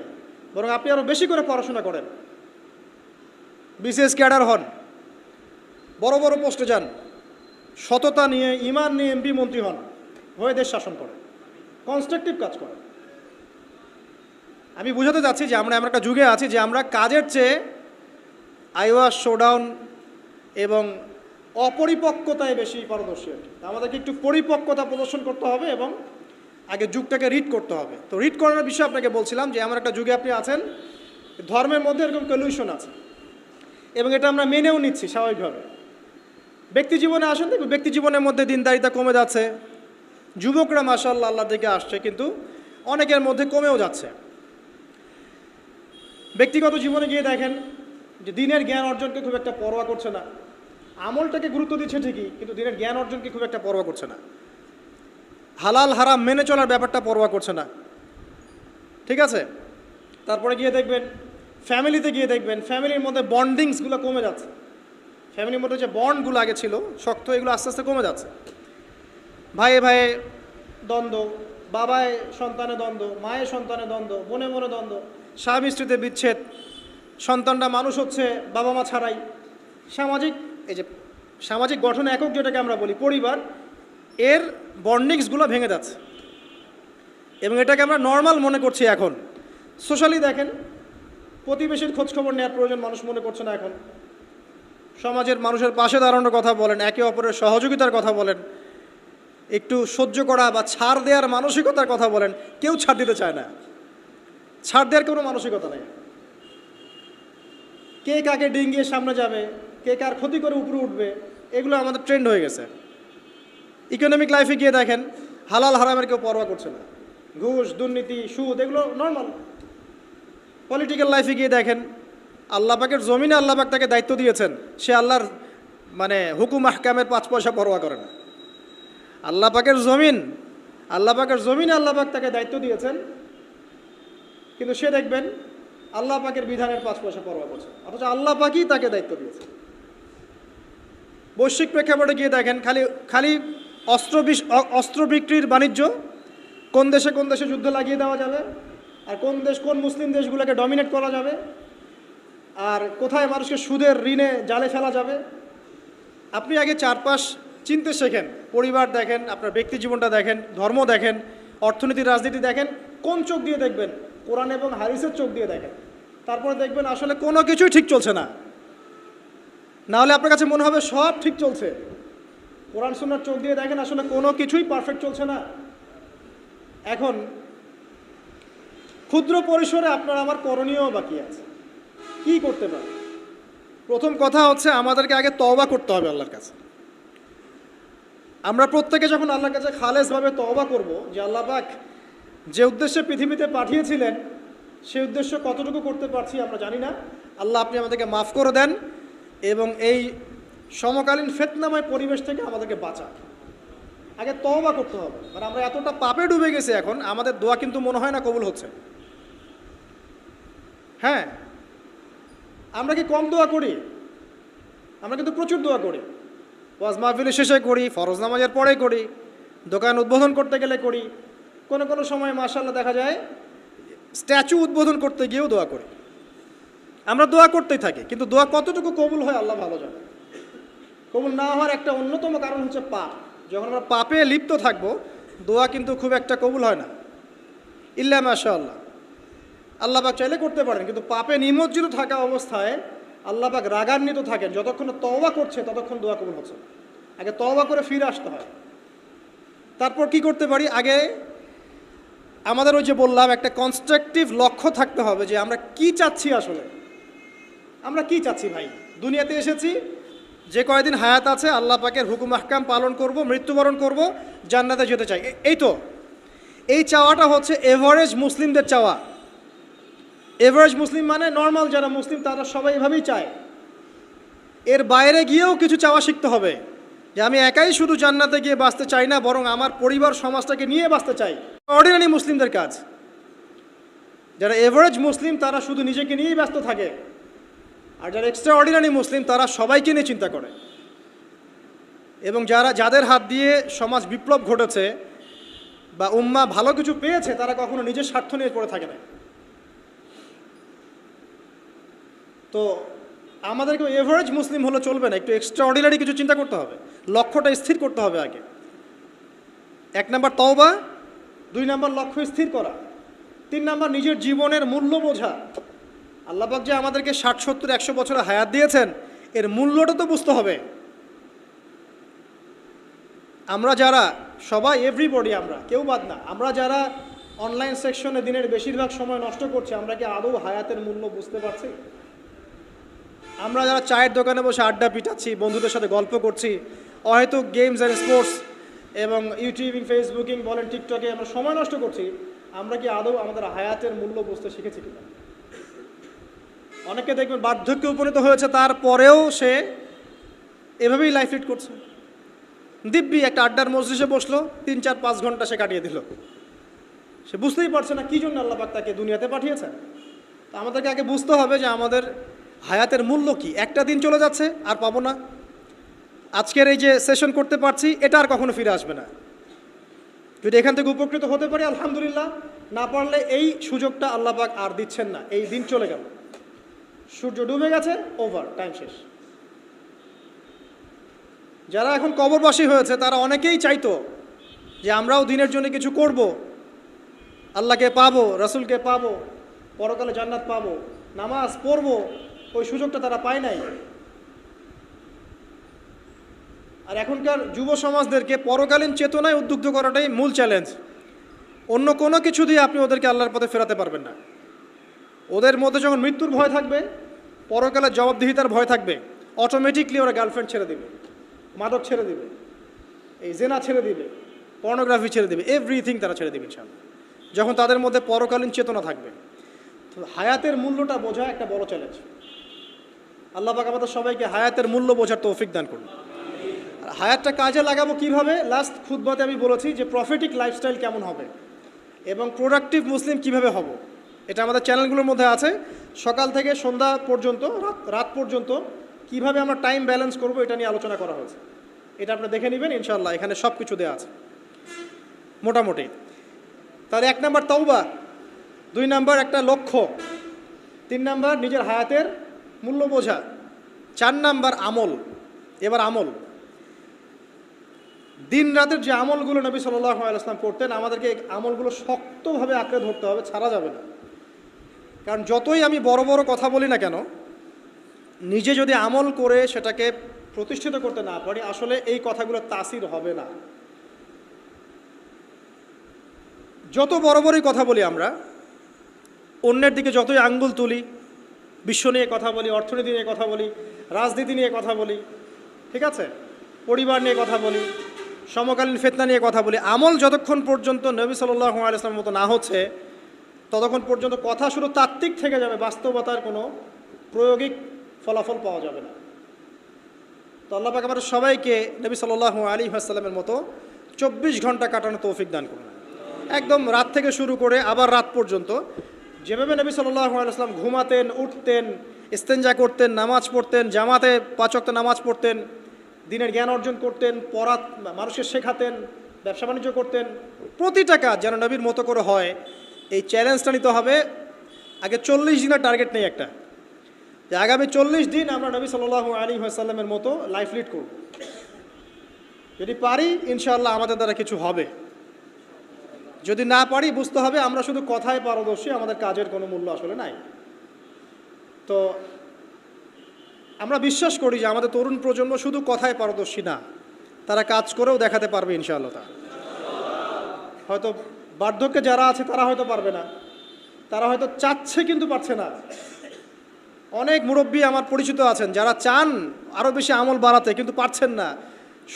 বরং আপনি আরও বেশি করে পড়াশোনা করেন, বিসিএস ক্যাডার হন, বড় বড় পোস্টে যান, সততা নিয়ে, ইমান নিয়ে এমপি মন্ত্রী হন, হয়ে দেশ শাসন করেন, কনস্ট্রাকটিভ কাজ করেন। আমি বুঝাতে চাচ্ছি যে আমরা এমন একটা যুগে আছি যে আমরা কাজের চেয়ে আইওয়াস শোডাউন এবং অপরিপক্কতায় বেশি পারদর্শী আর কি। আমাদেরকে একটু পরিপক্কতা প্রদর্শন করতে হবে এবং আগে যুগটাকে রিড করতে হবে। তো রিড করার বিষয়ে আপনাকে বলছিলাম যে এমন একটা যুগে আপনি আছেন, ধর্মের মধ্যে এরকম কলিউশন আছে এবং এটা আমরা মেনেও নিচ্ছি স্বাভাবিকভাবে। ব্যক্তি জীবনে আসেন, দেখুন ব্যক্তি জীবনের মধ্যে দিনদারিতা কমে যাচ্ছে, যুবকরা মাশাআল্লাহ আল্লাহর দিকে আসছে, কিন্তু অনেকের মধ্যে কমেও যাচ্ছে। ব্যক্তিগত জীবনে গিয়ে দেখেন যে দিনের জ্ঞান অর্জনকে খুব একটা পরোয়া করছে না, আমলটাকে গুরুত্ব দিচ্ছে ঠিকই, কিন্তু দিনের জ্ঞান অর্জনকে খুব একটা পরোয়া করছে না, হালাল হারাম মেনে চলার ব্যাপারটা পরোয়া করছে না। ঠিক আছে, তারপরে গিয়ে দেখবেন ফ্যামিলিতে গিয়ে দেখবেন ফ্যামিলির মধ্যে বন্ডিংসগুলো কমে যাচ্ছে, ফ্যামিলির মধ্যে যে বন্ডগুলো আগে ছিল শক্ত, এগুলো আস্তে আস্তে কমে যাচ্ছে। ভাইয়ে ভাইয়ে দ্বন্দ্ব, বাবায় সন্তানে দ্বন্দ্ব, মায়ের সন্তানে দ্বন্দ্ব, বোনে বোনে দ্বন্দ্ব, স্বামী স্ত্রীতে বিচ্ছেদ, সন্তানরা মানুষ হচ্ছে বাবা মা ছাড়াই। এই যে সামাজিক গঠন একক যেটাকে আমরা বলি পরিবার, এর বন্ডিংসগুলো ভেঙে যাচ্ছে এবং এটাকে আমরা নর্মাল মনে করছি এখন। সোশ্যালি দেখেন প্রতিবেশীর খোঁজখবর নেওয়ার প্রয়োজন মানুষ মনে করছে না এখন। সমাজের মানুষের পাশে দাঁড়ানোর কথা বলেন, একে অপরের সহযোগিতার কথা বলেন, একটু সহ্য করা বা ছাড় দেওয়ার মানসিকতার কথা বলেন, কেউ ছাড় দিতে চায় না। ছাড় দেওয়ার কোনো মানসিকতা নেই। কে কাকে ডিঙ্গিয়ে সামনে যাবে, কে কার ক্ষতি করে উপরে উঠবে, এগুলো আমাদের ট্রেন্ড হয়ে গেছে। ইকোনমিক লাইফে গিয়ে দেখেন, হালাল হারামের কেউ পরোয়া করছে না। ঘুষ, দুর্নীতি, সুদ এগুলো নর্মাল। পলিটিক্যাল লাইফে গিয়ে দেখেন, আল্লাহ পাকের জমিনে আল্লাহ পাক তাকে দায়িত্ব দিয়েছেন, সে আল্লাহর হুকুম আহকামের 5 পয়সা পরোয়া করে না। আল্লাহ পাকের জমিনে আল্লাহ পাক তাকে দায়িত্ব দিয়েছেন, কিন্তু সে দেখবেন আল্লাহ পাকের বিধানের 5 পয়সা পরোয়া করছে, অথচ আল্লাহ পাকই তাকে দায়িত্ব দিয়েছে। বৈশ্বিক প্রেক্ষাপটে গিয়ে দেখেন, খালি অস্ত্র বিক্রির বাণিজ্য, কোন দেশে যুদ্ধ লাগিয়ে দেওয়া যাবে, আর কোন মুসলিম দেশগুলোকে ডমিনেট করা যাবে, আর কোথায় মানুষকে সুদের ঋণে জালে ফেলা যাবে। আপনি আগে চারপাশ চিনতে শেখেন, পরিবার দেখেন, আপনার ব্যক্তি জীবনটা দেখেন, ধর্ম দেখেন, অর্থনীতি রাজনীতি দেখেন। কোন চোখ দিয়ে দেখবেন? কোরআন এবং হাদিসের চোখ দিয়ে দেখেন। তারপরে দেখবেন আসলে কোনো কিছুই ঠিক চলছে না। নাহলে আপনার কাছে মনে হবে সব ঠিক চলছে। কোরআন সুন্নাহর চোখ দিয়ে দেখেন, আসলে কোনো কিছুই পারফেক্ট চলছে না। এখন ক্ষুদ্র পরিসরে আপনার আমার করণীয় বাকি আছে। কি করতে পারে? প্রথম কথা হচ্ছে আমাদেরকে আগে তওবা করতে হবে আল্লাহর কাছে। আমরা প্রত্যেকে যখন আল্লাহর কাছে খালেসভাবে তওবা করব, যে আল্লাহ পাক যে উদ্দেশ্যে পৃথিবীতে পাঠিয়েছিলেন সেই উদ্দেশ্য কতটুকু করতে পারছি আমরা জানি না। আল্লাহ আপনি আমাদেরকে মাফ করে দেন এবং এই সমকালীন ফিতনাময় পরিবেশ থেকে আমাদেরকে বাঁচান। আগে তওবা করতে হবে। মানে আমরা এতটা পাপে ডুবে গেছি এখন, আমাদের দোয়া কিন্তু মনে হয় না কবুল হচ্ছে। হ্যাঁ, আমরা কি কম দোয়া করি? আমরা কিন্তু প্রচুর দোয়া করি। ওয়াজ মাহফিলের শেষে করি, ফরজ নামাজের পরে করি, দোকান উদ্বোধন করতে গেলে করি, কোনো সময় মাশাআল্লাহ দেখা যায় স্ট্যাচু উদ্বোধন করতে গিয়েও দোয়া করি। আমরা দোয়া করতেই থাকি, কিন্তু দোয়া কতটুকু কবুল হয় আল্লাহ ভালো জানে। কবুল না হওয়ার একটা অন্যতম কারণ হচ্ছে পাপ। যখন আমরা পাপে লিপ্ত থাকবো, দোয়া কিন্তু খুব একটা কবুল হয় না। ইল্লা মাশাআল্লাহ, আল্লাহ পাক চাইলে করতে পারেন, কিন্তু পাপে নিমজ্জিত থাকা অবস্থায় আল্লাহ পাক রাগান্বিত থাকেন। যতক্ষণ তওবা করছে ততক্ষণ দোয়া কবুল হচ্ছে। আগে তওবা করে ফিরে আসতে হয়। তারপর কি করতে পারি? আগে আমাদের ওই যে বললাম, একটা কনস্ট্রাকটিভ লক্ষ্য থাকতে হবে যে আমরা কি চাচ্ছি। আসলে আমরা কি চাচ্ছি? ভাই, দুনিয়াতে এসেছি, যে কয়দিন হায়াত আছে আল্লাহ পাকের হুকুম আহকাম পালন করব, মৃত্যুবরণ করব, জান্নাতে যেতে চাই। এই চাওয়াটা হচ্ছে এভারেজ মুসলিমদের চাওয়া। এভারেজ মুসলিম মানে নর্মাল যারা মুসলিম তারা সবাই এভাবেই চায়। এর বাইরে গিয়েও কিছু চাওয়া শিখতে হবে, যে আমি একাই শুধু জান্নাতে গিয়ে বাঁচতে চাই না, বরং আমার পরিবার সমাজটাকে নিয়ে বাঁচতে চাই। অর্ডিনারি মুসলিমদের কাজ। যারা এভারেজ মুসলিম তারা শুধু নিজেকে নিয়েই ব্যস্ত থাকে, আর যারা এক্সট্রা অর্ডিনারি মুসলিম তারা সবাইকে নিয়ে চিন্তা করে। এবং যাদের হাত দিয়ে সমাজ বিপ্লব ঘটেছে বা উম্মাহ ভালো কিছু পেয়েছে, তারা কখনো নিজের স্বার্থ নিয়ে পড়ে থাকে না। তো আমাদেরকে এভারেজ মুসলিম হলে চলবে না, একটু এক্সট্রা অর্ডিনারি কিছু চিন্তা করতে হবে, লক্ষ্যটা স্থির করতে হবে আগে। 1 নাম্বার তওবা, 2 নাম্বার লক্ষ্য স্থির করা, 3 নাম্বার নিজের জীবনের মূল্য বোঝা। আল্লাহ পাক যে আমাদেরকে 60, 70, 100 বছরের হায়াত দিয়েছেন, এর মূল্যটা তো বুঝতে হবে। আমরা যারা সবাই, এভরিবডি, আমরা কেউ বাদ না, আমরা যারা অনলাইন সেকশনে দিনের বেশিরভাগ সময় নষ্ট করছি, আমরা কি আদৌ হায়াতের মূল্য বুঝতে পারছি? আমরা যারা চায়ের দোকানে বসে আড্ডা পিটাচ্ছি, বন্ধুদের সাথে গল্প করছি, হয়তো গেমস অ্যান্ড স্পোর্টস এবং ইউটিউবিং, ফেসবুকিং বলেন, টিকটকে আমরা সময় নষ্ট করছি, আমরা কি আদৌ আমাদের হায়াতের মূল্য বুঝতে শিখেছি কিনা? অনেকে দেখবেন বার্ধক্যে উপনীত হয়েছে, তারপরেও সে এভাবেই লাইফ লিড করছে। দিব্যি একটা আড্ডার মজলিসে বসলো, 3, 4, 5 ঘন্টা সে কাটিয়ে দিল। সে বুঝতেই পারছে না কী জন্য আল্লাহ পাক তাকে দুনিয়াতে পাঠিয়েছেন। তো আমাদেরকে আগে বুঝতে হবে যে আমাদের হায়াতের মূল্য কি। একটা দিন চলে যাচ্ছে, আর পাবো না। আজকের এই যে সেশন করতে পারছি, এটা আর কখনো ফিরে আসবে না। যদি এখান থেকে উপকৃত হতে পারি আলহামদুলিল্লাহ, না পারলে এই সুযোগটা আল্লাহ পাক আর দিচ্ছেন না। এই দিন চলে গেল, সূর্য ডুবে গেছে, ওভার, টাইম শেষ। যারা এখন কবরবাসী হয়েছে তারা অনেকেই চাইতো যে আমরাও দিনের জন্য কিছু করব, আল্লাহকে পাবো, রাসূলকে পাবো, পরকালে জান্নাত পাবো, নামাজ পড়বো, ওই সুযোগটা তারা পায় নাই। আর এখনকার যুব সমাজদেরকে পরকালীন চেতনায় উদ্বুদ্ধ করাটাই মূল চ্যালেঞ্জ। অন্য কোনো কিছু দিয়ে আপনি ওদেরকে আল্লাহর পথে ফেরাতে পারবেন না। ওদের মধ্যে যখন মৃত্যুর ভয় থাকবে, পরকালের জবাবদিহিতার ভয় থাকবে, অটোমেটিকলি ওরা গার্লফ্রেন্ড ছেড়ে দিবে, মাদক ছেড়ে দিবে, এই জেনা ছেড়ে দিবে, পর্নোগ্রাফি ছেড়ে দিবে, এভরিথিং তারা ছেড়ে দিবে ইনশাআল্লাহ, যখন তাদের মধ্যে পরকালীন চেতনা থাকবে। তো হায়াতের মূল্যটা বোঝা একটা বড় চ্যালেঞ্জ। আল্লাহ পাক আমাদের সবাইকে হায়াতের মূল্য বোঝার তৌফিক দান করুন। আর হায়াতটা কাজে লাগাবো কিভাবে? লাস্ট খুতবাতে আমি বলেছি যে প্রফিটিক লাইফস্টাইল কেমন হবে এবং প্রোডাক্টিভ মুসলিম কিভাবে হব, এটা আমাদের চ্যানেলগুলোর মধ্যে আছে। সকাল থেকে সন্ধ্যা পর্যন্ত, রাত পর্যন্ত কিভাবে আমরা টাইম ব্যালেন্স করব, এটা নিয়ে আলোচনা করা হয়েছে। এটা আপনারা দেখে নেবেন ইনশাআল্লাহ, এখানে সব কিছু দেওয়া আছে মোটামুটি। তাহলে 1 নাম্বার তাওবা, 2 নাম্বার একটা লক্ষ্য, 3 নাম্বার নিজের হায়াতের মূল্য বোঝা, 4 নাম্বার আমল। এবার আমল, দিন রাতের যে আমলগুলো নবী সাল্লাল্লাহু আলাইহি ওয়াসাল্লাম করতেন, আমাদেরকে এই আমলগুলো শক্তভাবে আঁকড়ে ধরতে হবে, ছাড়া যাবে না। কারণ যতই আমি বড় বড় কথা বলি না কেন, নিজে যদি আমল করে সেটাকে প্রতিষ্ঠিত করতে না পারি, আসলে এই কথাগুলো তাসির হবে না। যত বড় বড়ই কথা বলি আমরা, অন্যের দিকে যতই আঙ্গুল তুলি, বিশ্ব নিয়ে কথা বলি, অর্থনীতি নিয়ে কথা বলি, রাজনীতি নিয়ে কথা বলি, ঠিক আছে, পরিবার নিয়ে কথা বলি, সমকালীন ফিতনা নিয়ে কথা বলি, আমল যতক্ষণ পর্যন্ত নবী সাল্লাল্লাহু আলাইহি ওয়াসাল্লামের মতো না হচ্ছে, ততক্ষণ পর্যন্ত কথা শুধু তাত্ত্বিক থেকে যাবে, বাস্তবতার কোনো প্রায়োগিক ফলাফল পাওয়া যাবে না। তো আল্লাহ পাক আমাদের সবাইকে নবী সাল্লাল্লাহু আলাইহি ওয়াসাল্লামের মতো 24 ঘন্টা কাটানোর তৌফিক দান করুন। একদম রাত থেকে শুরু করে আবার রাত পর্যন্ত যেভাবে নবী সাল্লাল্লাহু আলাইহি ওয়াসাল্লাম ঘুমাতেন, উঠতেন, ইস্তেঞ্জা করতেন, নামাজ পড়তেন, জামাতে 5 ওয়াক্ত নামাজ পড়তেন, দিনের জ্ঞান অর্জন করতেন, মানুষকে শেখাতেন, ব্যবসা বাণিজ্য করতেন, প্রতিটা কাজ যেন নবীর মতো করে হয়, এই চ্যালেঞ্জটা নিতে হবে। আগে 40 দিনের টার্গেট নেই একটা, যে আগামী 40 দিন আমরা নবী সাল্লাল্লাহু আলাইহি ওয়াসাল্লামের মতো লাইফ লিড করব। যদি পারি ইনশাআল্লাহ আমাদের দ্বারা কিছু হবে, যদি না পারি বুঝতে হবে আমরা শুধু কথায় পারদর্শী, আমাদের কাজের কোনো মূল্য আসলে নাই। তো আমরা বিশ্বাস করি যে আমাদের তরুণ প্রজন্ম শুধু কথায় পারদর্শী না, তারা কাজ করেও দেখাতে পারবে ইনশাআল্লাহ। হয়তো বার্ধক্যে যারা আছে তারা হয়তো পারবে না, তারা হয়তো চাচ্ছে কিন্তু পারছে না। অনেক মুরব্বী আমার পরিচিত আছেন যারা চান আরও বেশি আমল বাড়াতে, কিন্তু পারছেন না,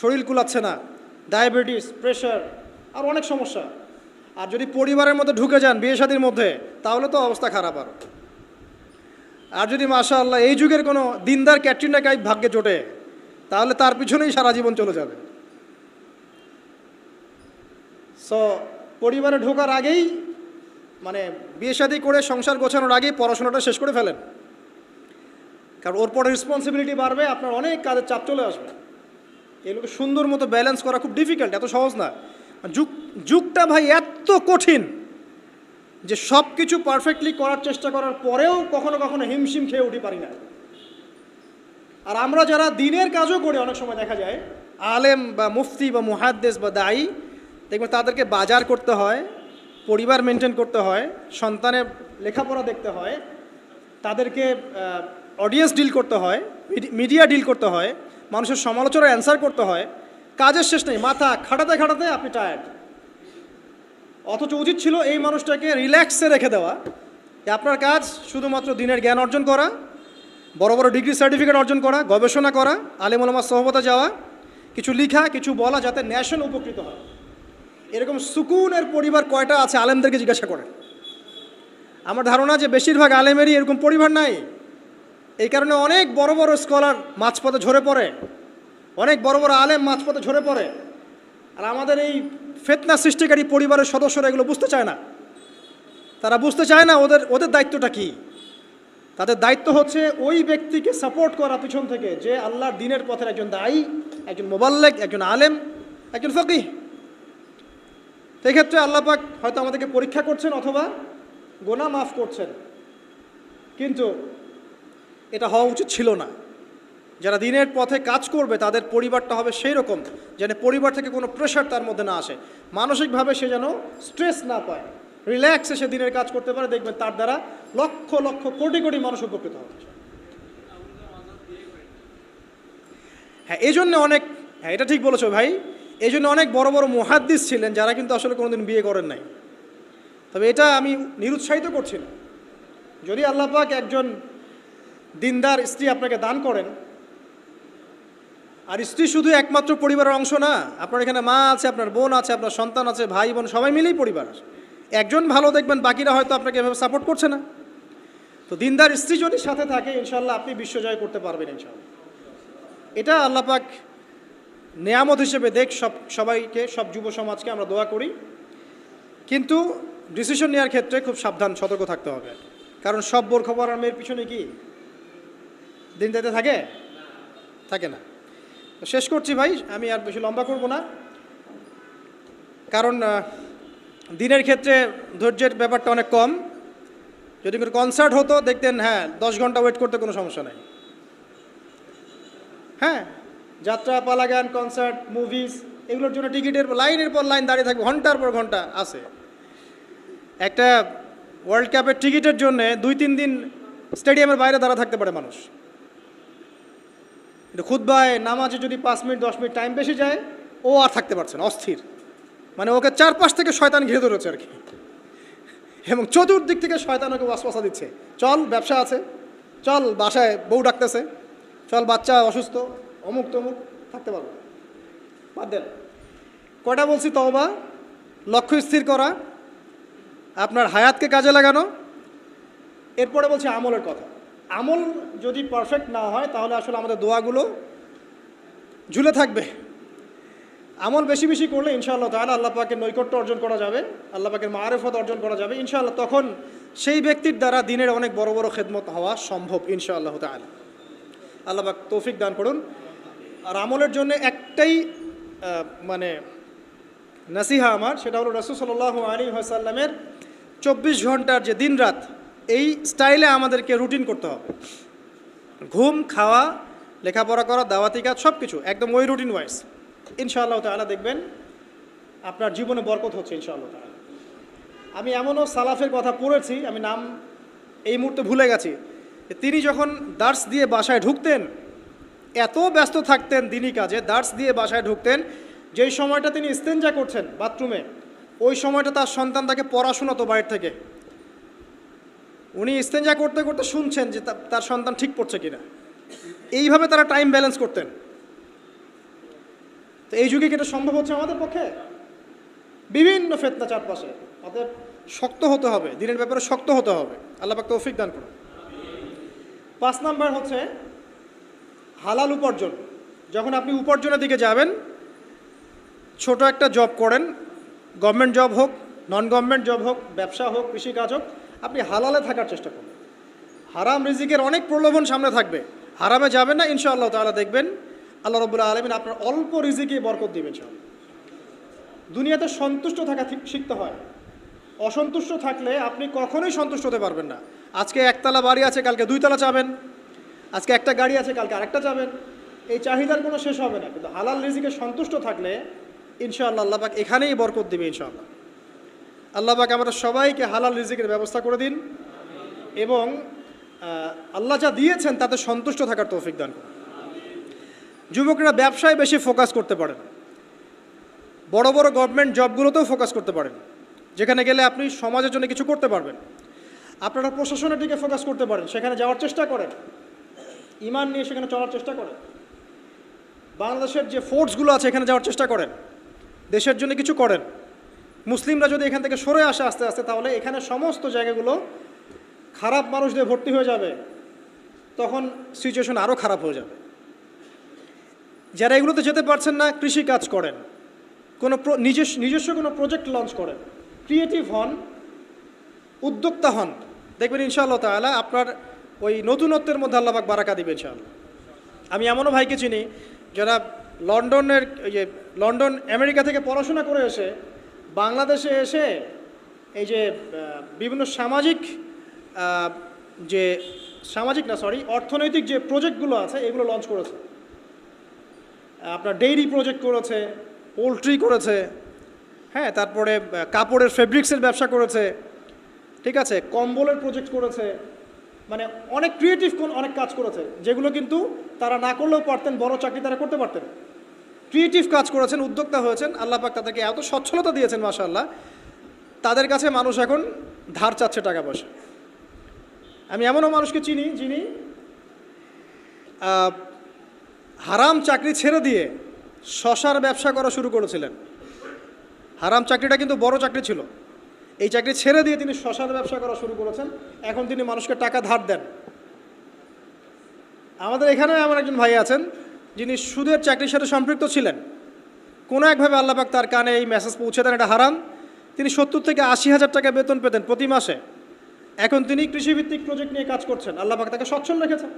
শরীর কুলাচ্ছে না, ডায়াবেটিস, প্রেশার, আর অনেক সমস্যা। আর যদি পরিবারের মধ্যে ঢুকে যান, বিয়ে শাদীর মধ্যে, তাহলে তো অবস্থা খারাপ। আর যদি মাশাআল্লাহ এই যুগের কোনো দিনদার ক্যাটরিনা কাইফ ভাগ্যে জোটে, তাহলে তার পিছনেই সারা জীবন চলে যাবে। সো পরিবারে ঢোকার আগেই, মানে বিয়ে শাদী করে সংসার গোছানোর আগেই পড়াশোনাটা শেষ করে ফেলেন, কারণ ওর পরে রেসপন্সিবিলিটি বাড়বে, আপনার অনেক কাজের চাপ চলে আসবে। এগুলোকে সুন্দর মতো ব্যালেন্স করা খুব ডিফিকাল্ট, এত সহজ না। যুগটা ভাই এত কঠিন যে সব কিছু পারফেক্টলি করার চেষ্টা করার পরেও কখনো কখনো হিমশিম খেয়ে উঠি পারি না। আর আমরা যারা দিনের কাজও করি, অনেক সময় দেখা যায় আলেম বা মুফতি বা মুহাদ্দিস বা দায়ী, দেখবেন তাদেরকে বাজার করতে হয়, পরিবার মেনটেন করতে হয়, সন্তানের লেখাপড়া দেখতে হয়, তাদেরকে অডিয়েন্স ডিল করতে হয়, মিডিয়া ডিল করতে হয়, মানুষের সমালোচনার অ্যান্সার করতে হয়, কাজের শেষ নেই, মাথা খাটাতে খাটাতে আপনি টায়ার্ড। অথচ উচিত ছিল এই মানুষটাকে রিল্যাক্সে রেখে দেওয়া, যে আপনার কাজ শুধুমাত্র দিনের জ্ঞান অর্জন করা, বড় বড় ডিগ্রি সার্টিফিকেট অর্জন করা, গবেষণা করা, আলেম ওলামার সহবতে যাওয়া, কিছু লিখা, কিছু বলা, যাতে ন্যাশন উপকৃত হয়। এরকম সুকুনের পরিবার কয়টা আছে আলেমদেরকে জিজ্ঞাসা করেন। আমার ধারণা যে বেশিরভাগ আলেমেরই এরকম পরিবার নাই। এই কারণে অনেক বড় বড় স্কলার মাঝপথে ঝরে পড়ে, অনেক বড় বড় আলেম মাঝপথে ঝরে পড়ে। আর আমাদের এই ফিতনা সৃষ্টিকারী পরিবারের সদস্যরা এগুলো বুঝতে চায় না। তারা বুঝতে চায় না ওদের দায়িত্বটা কী। তাদের দায়িত্ব হচ্ছে ওই ব্যক্তিকে সাপোর্ট করা পিছন থেকে, যে আল্লাহর দ্বীনের পথের একজন দায়ী, একজন মুবাল্লিগ, একজন আলেম, একজন ফকিহ। সেক্ষেত্রে আল্লাহ পাক হয়তো আমাদেরকে পরীক্ষা করছেন অথবা গোনাহ মাফ করছেন, কিন্তু এটা হওয়া উচিত ছিল না। যারা দিনের পথে কাজ করবে তাদের পরিবারটা হবে সেই রকম যেন পরিবার থেকে কোনো প্রেশার তার মধ্যে না আসে, মানসিকভাবে সে যেন স্ট্রেস না পায়, রিল্যাক্সে সে দিনের কাজ করতে পারে, দেখবেন তার দ্বারা লক্ষ লক্ষ কোটি কোটি মানুষ উপকৃত হবে। হ্যাঁ, এই জন্য অনেক, হ্যাঁ এটা ঠিক বলেছো ভাই, এই জন্য অনেক বড় বড় মুহাদ্দিস ছিলেন যারা কিন্তু আসলে কোনোদিন বিয়ে করেন নাই। তবে এটা আমি নিরুৎসাহিত করছি না। যদি আল্লাহ পাক একজন দিনদার স্ত্রী আপনাকে দান করেন, আর স্ত্রী শুধু একমাত্র পরিবারের অংশ না, আপনার এখানে মা আছে, আপনার বোন আছে, আপনার সন্তান আছে, ভাই বোন সবাই মিলেই পরিবার। একজন ভালো দেখবেন, বাকিরা হয়তো আপনাকে এভাবে সাপোর্ট করছে না। তো দিনদার স্ত্রী যদি সাথে থাকে, ইনশাল্লাহ আপনি বিশ্বজয় করতে পারবেন ইনশাল্লাহ। এটা আল্লাহ পাক নেয়ামত হিসেবে দেখ সবাইকে, সব যুব সমাজকে আমরা দোয়া করি। কিন্তু ডিসিশন নেওয়ার ক্ষেত্রে খুব সাবধান, সতর্ক থাকতে হবে। কারণ সব বোরখবর আর মেয়ের পিছনে কি দিন যাইতে থাকে? থাকে না। শেষ করছি ভাই, আমি আর বেশি লম্বা করব না, কারণ দিনের ক্ষেত্রে ধৈর্যের ব্যাপারটা অনেক কম। যদি কোনো কনসার্ট হতো দেখতেন, হ্যাঁ 10 ঘন্টা ওয়েট করতে কোনো সমস্যা নাই। হ্যাঁ, যাত্রা, পালা, গান, কনসার্ট, মুভিজ, এগুলোর জন্য টিকিটের লাইনের পর লাইন দাঁড়িয়ে থাকবে, ঘন্টার পর ঘন্টা আছে। একটা ওয়ার্ল্ড কাপের টিকিটের জন্য 2-3 দিন স্টেডিয়ামের বাইরে দাঁড়া থাকতে পারে মানুষ। কিন্তু খুতবায় নামাজে যদি 5 মিনিট 10 মিনিট টাইম বেশি যায়, ও আর থাকতে পারছে না, অস্থির। মানে ওকে চারপাশ থেকে শয়তান ঘিরে ধরেছে আর কি, এবং চতুর্দিক থেকে শয়তান ওকে ওয়াসওয়াসা দিচ্ছে। চল ব্যবসা আছে, চল বাসায় বউ ডাকতেছে, চল বাচ্চা অসুস্থ, অমুক তমুক, থাকতে পারবো না, বাদ দেন। কয়টা বলছি? তওবা, লক্ষ্য স্থির করা, আপনার হায়াতকে কাজে লাগানো। এরপরে বলছি আমলের কথা। আমল যদি পারফেক্ট না হয় তাহলে আসলে আমাদের দোয়াগুলো ঝুলে থাকবে। আমল বেশি বেশি করলে ইনশাআল্লাহ তাআলা আল্লাহ পাকের নৈকট্য অর্জন করা যাবে, আল্লাহ পাকের মারিফত অর্জন করা যাবে ইনশাআল্লাহ। তখন সেই ব্যক্তির দ্বারা দিনের অনেক বড় বড় খেদমত হওয়া সম্ভব ইনশাআল্লাহ তাআলা। আল্লাহ পাক তৌফিক দান করুন। আর আমলের জন্য একটাই মানে নাসিহা আমার, সেটা হলো রাসূল সাল্লাল্লাহু আলাইহি ওয়াসাল্লামের 24 ঘন্টার যে দিন রাত, এই স্টাইলে আমাদেরকে রুটিন করতে হবে। ঘুম, খাওয়া, লেখাপড়া করা, দাওয়াতি কাজ, সব কিছু একদম ওই রুটিন ওয়াইজ। ইনশাআল্লাহ তাআলা দেখবেন আপনার জীবনে বরকত হচ্ছে ইনশাআল্লাহ তাআলা। আমি এমনও সালাফের কথা পড়েছি, আমি নাম এই মুহূর্তে ভুলে গেছি, তিনি যখন দার্স দিয়ে বাসায় ঢুকতেন, এত ব্যস্ত থাকতেন দিনই কাজে, দার্স দিয়ে বাসায় ঢুকতেন, যেই সময়টা তিনি ইস্তেঞ্জা করছেন বাথরুমে, ওই সময়টা তার সন্তান তাকে পড়াশোনা তো বাইরে থেকে, উনি ইস্তেঞ্জা করতে করতে শুনছেন যে তার সন্তান ঠিক পড়ছে কিনা। এইভাবে তারা টাইম ব্যালেন্স করতেন। তো এই যুগে কি এটা সম্ভব হচ্ছে আমাদের পক্ষে? বিভিন্ন ফিতনা চারপাশে, অতএব শক্ত হতে হবে, দিনের ব্যাপারে শক্ত হতে হবে। আল্লাহ পাক তৌফিক দান করুন। 5 নাম্বার হচ্ছে হালাল উপার্জন। যখন আপনি উপার্জনের দিকে যাবেন, ছোট একটা জব করেন, গভর্নমেন্ট জব হোক, নন গভর্নমেন্ট জব হোক, ব্যবসা হোক, কৃষিকাজ হোক, আপনি হালালে থাকার চেষ্টা করুন। হারাম রিজিকের অনেক প্রলোভন সামনে থাকবে, হারামে যাবেন না, ইনশাআল্লাহ তাআলা দেখবেন আল্লাহ রাব্বুল আলামিন আপনার অল্প রিজিকে বরকত দিবেন ইনশাআল্লাহ। দুনিয়াতে সন্তুষ্ট থাকা শিখতে হয়। অসন্তুষ্ট থাকলে আপনি কখনোই সন্তুষ্ট হতে পারবেন না। আজকে একতলা বাড়ি আছে, কালকে 2 তলা চাবেন, আজকে একটা গাড়ি আছে, কালকে আরেকটা চাবেন, এই চাহিদার কোনো শেষ হবে না। কিন্তু হালাল রিজিকে সন্তুষ্ট থাকলে ইনশাআল্লাহ আল্লাহ পাক এখানেই বরকত দিবে ইনশাআল্লাহ। আল্লাহ পাক আমরা সবাইকে হালাল রিজিকের ব্যবস্থা করে দিন, এবং আল্লাহ যা দিয়েছেন তাতে সন্তুষ্ট থাকার তৌফিক দান করুন। যুবকরা ব্যবসায় বেশি ফোকাস করতে পারেন, বড় বড় গভর্নমেন্ট জবগুলোতেও ফোকাস করতে পারেন, যেখানে গেলে আপনি সমাজের জন্য কিছু করতে পারবেন। আপনারা প্রশাসনের দিকে ফোকাস করতে পারেন, সেখানে যাওয়ার চেষ্টা করেন, ইমান নিয়ে সেখানে চলার চেষ্টা করেন। বাংলাদেশের যে ফোর্সগুলো আছে এখানে যাওয়ার চেষ্টা করেন, দেশের জন্য কিছু করেন। মুসলিমরা যদি এখান থেকে সরে আসে আস্তে আস্তে, তাহলে এখানে সমস্ত জায়গাগুলো খারাপ মানুষ দিয়ে ভর্তি হয়ে যাবে, তখন সিচুয়েশন আরও খারাপ হয়ে যাবে। যারা এগুলোতে যেতে পারছেন না, কৃষি কাজ করেন, কোনো নিজস্ব কোনো প্রজেক্ট লঞ্চ করেন, ক্রিয়েটিভ হন, উদ্যোক্তা হন, দেখবেন ইনশাআল্লাহ তাআলা আপনার ওই নতুনত্বের মধ্যে আল্লাহ পাক বারাকা দিবেন ইনশাআল্লাহ। আমি এমনও ভাইকে চিনি যারা লন্ডন আমেরিকা থেকে পড়াশোনা করে এসে বাংলাদেশে এসে এই যে বিভিন্ন অর্থনৈতিক যে প্রজেক্টগুলো আছে এগুলো লঞ্চ করেছে। আপনার ডেইরি প্রজেক্ট করেছে, পোলট্রি করেছে, হ্যাঁ, তারপরে কাপড়ের ফেব্রিক্সের ব্যবসা করেছে, ঠিক আছে, কম্বলের প্রজেক্ট করেছে, মানে অনেক ক্রিয়েটিভ অনেক কাজ করেছে, যেগুলো কিন্তু তারা না করলেও পারতেন, বড় চাকরি তারা করতে পারতেন। ক্রিয়েটিভ কাজ করেছেন, উদ্যোক্তা হয়েছেন, আল্লাহ পাক তাদেরকে এত সচ্ছলতা দিয়েছেন মাশাআল্লাহ, তাদের কাছে মানুষ এখন ধার চাচ্ছে টাকা পয়সা। আমি এমনও মানুষকে চিনি যিনি হারাম চাকরি ছেড়ে দিয়ে শশার ব্যবসা করা শুরু করেছিলেন। হারাম চাকরিটা কিন্তু বড় চাকরি ছিল, এই চাকরি ছেড়ে দিয়ে তিনি শশার ব্যবসা করা শুরু করেছেন। এখন তিনি মানুষকে টাকা ধার দেন। আমাদের এখানেও এমন একজন ভাই আছেন যিনি সুদের চাকরির সাথে সম্পৃক্ত ছিলেন। কোনো একভাবে আল্লাহ পাক তার কানে এই মেসেজ পৌঁছে দেন এটা হারাম। তিনি 70 থেকে 80 হাজার টাকা বেতন পেতেন প্রতি মাসে। এখন তিনি কৃষিভিত্তিক প্রজেক্ট নিয়ে কাজ করছেন, আল্লাহ পাক তাকে সচ্ছল রেখেছেন।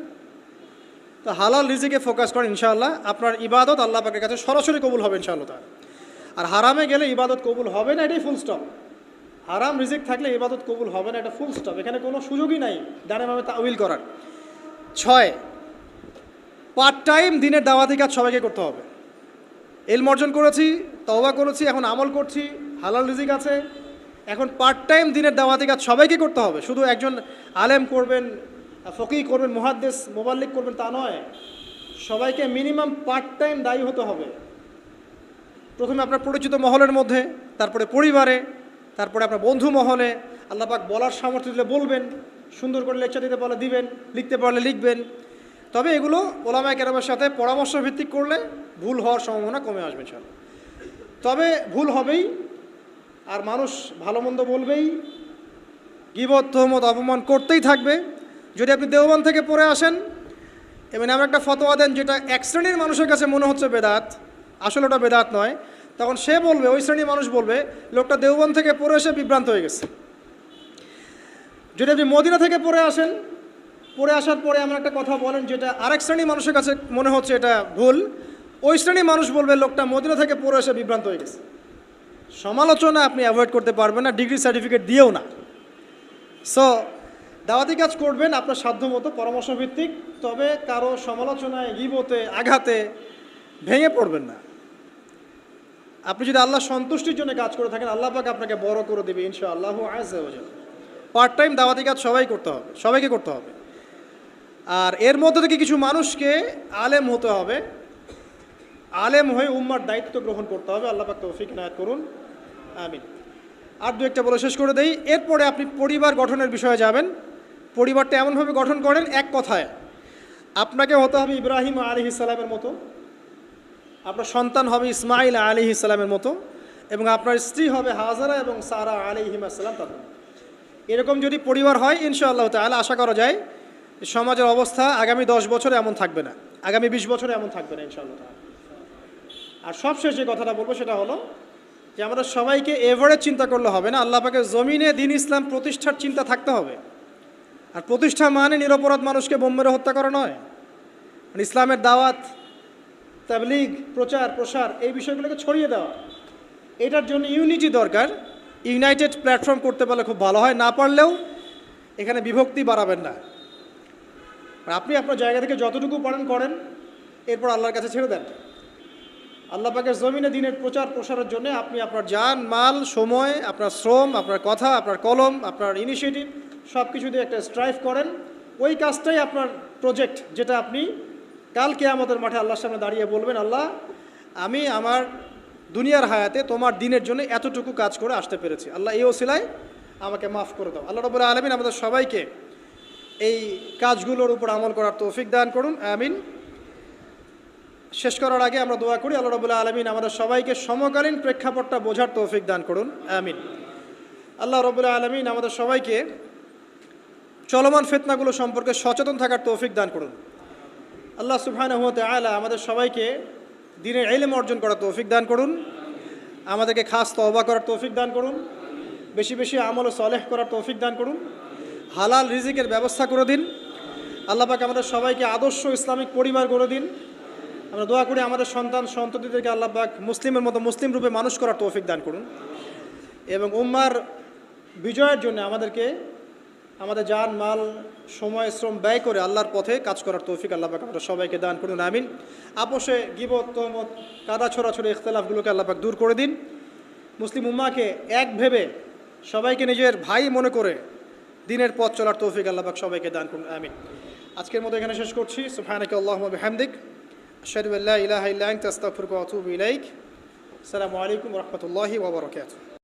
তো হালাল রিজিকে ফোকাস করেন, ইনশাআল্লাহ আপনার ইবাদত আল্লাহ পাকের কাছে সরাসরি কবুল হবে ইনশাআল্লাহ তাআলা। আর হারামে গেলে ইবাদত কবুল হবে না, এটাই ফুল স্টপ। হারাম রিজিক থাকলে ইবাদত কবুল হবে না, এটা ফুল স্টপ, এখানে কোনো সুযোগই নাই ডানে বামে তাউইল করার। 6, পার্ট টাইম দিনের দাওয়াতি কাজ সবাইকে করতে হবে। ইলম অর্জন করেছি, তওবা করেছি, এখন আমল করছি, হালাল রিজিক আছে, এখন পার্ট টাইম দিনের দাওয়াতি কাজ সবাইকে করতে হবে। শুধু একজন আলেম করবেন, ফকিহ করবেন, মুহাদ্দিস মুবাল্লিগ করবেন তা নয়, সবাইকে মিনিমাম পার্ট টাইম দায়ী হতে হবে। প্রথমে আপনার পরিচিত মহলের মধ্যে, তারপরে পরিবারে, তারপরে আপনার বন্ধু মহলে। আল্লাহ পাক বলার সামর্থ্য দিলে বলবেন, সুন্দর করে লেকচার দিতে পারলে দিবেন, লিখতে পারলে লিখবেন। তবে এগুলো ওলামায়ে কেরামের সাথে পরামর্শ ভিত্তিক করলে ভুল হওয়ার সম্ভাবনা কমে আসবে ইনশাআল্লাহ। তবে ভুল হবেই, আর মানুষ ভালো মন্দ বলবেই, গীবত তোহমত অপমান করতেই থাকবে। যদি আপনি দেওবন্দ থেকে পড়ে আসেন এবং এমন একটা ফতোয়া দেন যেটা এক শ্রেণীর মানুষের কাছে মনে হচ্ছে বেদাত, আসলে ওটা বেদাত নয়, তখন সে বলবে, ওই শ্রেণীর মানুষ বলবে লোকটা দেওবন্দ থেকে পড়ে এসে বিভ্রান্ত হয়ে গেছে। যদি আপনি মদিনা থেকে পড়ে আসেন, পড়ে আসার পরে এমন একটা কথা বলেন যেটা আরেক শ্রেণীর মানুষের কাছে মনে হচ্ছে এটা ভুল, ওই শ্রেণীর মানুষ বলবে লোকটা মদিনা থেকে পড়ে এসে বিভ্রান্ত হয়ে গেছে। সমালোচনা আপনি অ্যাভয়েড করতে পারবেন না, ডিগ্রি সার্টিফিকেট দিয়েও না। সো দাওয়াতি কাজ করবেন আপনার সাধ্যমতো পরামর্শ ভিত্তিক, তবে কারো সমালোচনায়, গীবতে, আঘাতে ভেঙে পড়বেন না। আপনি যদি আল্লাহ সন্তুষ্টির জন্য কাজ করে থাকেন, আল্লাহ পাক আপনাকে বড় করে দেবে ইনশাআল্লাহু আযজা ওয়া জাল্লা। পার্ট টাইম দাওয়াতি কাজ সবাইকে করতে হবে। আর এর মধ্যে থেকে কিছু মানুষকে আলেম হতে হবে, আলেম হয়ে উম্মার দায়িত্ব গ্রহণ করতে হবে। আল্লাহ পাক তৌফিক ইনায়াত করুন, আমিন। আর দু একটা বলে শেষ করে দেই। এরপরে আপনি পরিবার গঠনের বিষয়ে যাবেন। পরিবারটা এমনভাবে গঠন করেন, এক কথায় আপনাকে হতে হবে ইব্রাহিম আলাইহিস সালামের মতো, আপনার সন্তান হবে ইসমাইল আলাইহিস সালামের মতো, এবং আপনার স্ত্রী হবে হাজারা এবং সারা আলাইহিমা সালাম। তাদের এরকম যদি পরিবার হয় ইনশাআল্লাহ তাআলা আশা করা যায় সমাজের অবস্থা আগামী 10 বছরে এমন থাকবে না, আগামী 20 বছরে এমন থাকবে না ইনশাআল্লাহ তাআলা। আর সবশেষ যে কথাটা বলবো সেটা হলো যে আমাদের সবাইকে এভারেজ চিন্তা করলে হবে না, আল্লাহ পাকের জমিনে দ্বীন ইসলাম প্রতিষ্ঠার চিন্তা থাকতে হবে। আর প্রতিষ্ঠা মানে নিরপরাধ মানুষকে বোম মেরে হত্যা করা নয়, ইসলামের দাওয়াত, তাবলীগ, প্রচার প্রসার, এই বিষয়গুলোকে ছড়িয়ে দেওয়া। এটার জন্য ইউনিটি দরকার। ইউনাইটেড প্ল্যাটফর্ম করতে পারলে খুব ভালো হয়, না পারলেও এখানে বিভক্তি বাড়াবেন না। আপনি আপনার জায়গা থেকে যতটুকু পারেন করেন, এরপর আল্লাহর কাছে ছেড়ে দেন। আল্লাহ পাকের জমিনে দ্বীনের প্রচার প্রসারের জন্য আপনি আপনার জান, মাল, সময়, আপনার শ্রম, আপনার কথা, আপনার কলম, আপনার ইনিশিয়েটিভ সব কিছু দিয়ে একটা স্ট্রাইভ করেন। ওই কাজটাই আপনার প্রজেক্ট, যেটা আপনি কাল কিয়ামতের মাঠে আল্লাহর সামনে দাঁড়িয়ে বলবেন, আল্লাহ আমি আমার দুনিয়ার হায়াতে তোমার দ্বীনের জন্য এতটুকু কাজ করে আসতে পেরেছি, আল্লাহ এই ওসিলায় আমাকে মাফ করে দাও। আল্লাহ রাব্বুল আলামিন আমাদের সবাইকে এই কাজগুলোর উপর আমল করার তৌফিক দান করুন, আমিন। শেষ করার আগে আমরা দোয়া করি, আল্লাহ রাব্বুল আলামিন আমাদের সবাইকে সমকালীন প্রেক্ষাপটটা বোঝার তৌফিক দান করুন, আমিন। আল্লাহ রাব্বুল আলামিন আমাদের সবাইকে চলমান ফিতনাগুলো সম্পর্কে সচেতন থাকার তৌফিক দান করুন। আল্লাহ সুবহানাহু ওয়া তাআলা আমাদের সবাইকে দ্বীনের ইলম অর্জন করার তৌফিক দান করুন, আমাদেরকে খাস তওবা করার তৌফিক দান করুন, বেশি বেশি আমল ও সালেহ করার তৌফিক দান করুন, হালাল রিজিকের ব্যবস্থা করে দিন। আল্লাহ পাক আমাদের সবাইকে আদর্শ ইসলামিক পরিবার গড়ে দিন। আমরা দোয়া করি আমাদের সন্তান সন্ততিদেরকে আল্লাহ পাক মুসলিমের মতো মুসলিম রূপে মানুষ করার তৌফিক দান করুন, এবং উম্মার বিজয়ের জন্য আমাদেরকে আমাদের জান, মাল, সময়, শ্রম ব্যয় করে আল্লাহর পথে কাজ করার তৌফিক আল্লাহ পাক আমাদের সবাইকে দান করুন, আমিন। আপোষে, গীবত, তহমত, কাদা ছোড়াছড়ি, ইখতিলাফগুলোকে আল্লাহ পাক দূর করে দিন। মুসলিম উম্মাকে এক ভেবে সবাইকে নিজের ভাই মনে করে দিনের পথ চলার তৌফিক আল্লাহ পাক সবাইকে দান করুন, আমিন। আজকের মতো এখানে শেষ করছি। সুবহানাকা আল্লাহুম্মা বিহামদিক আশহাদু আল্লা ইলাহা ইল্লা আনতা আস্তাগফিরুকা ওয়া আতুবু ইলাইক। আসসালামু আলাইকুম ওয়া রাহমাতুল্লাহি ওয়া বারাকাতুহু।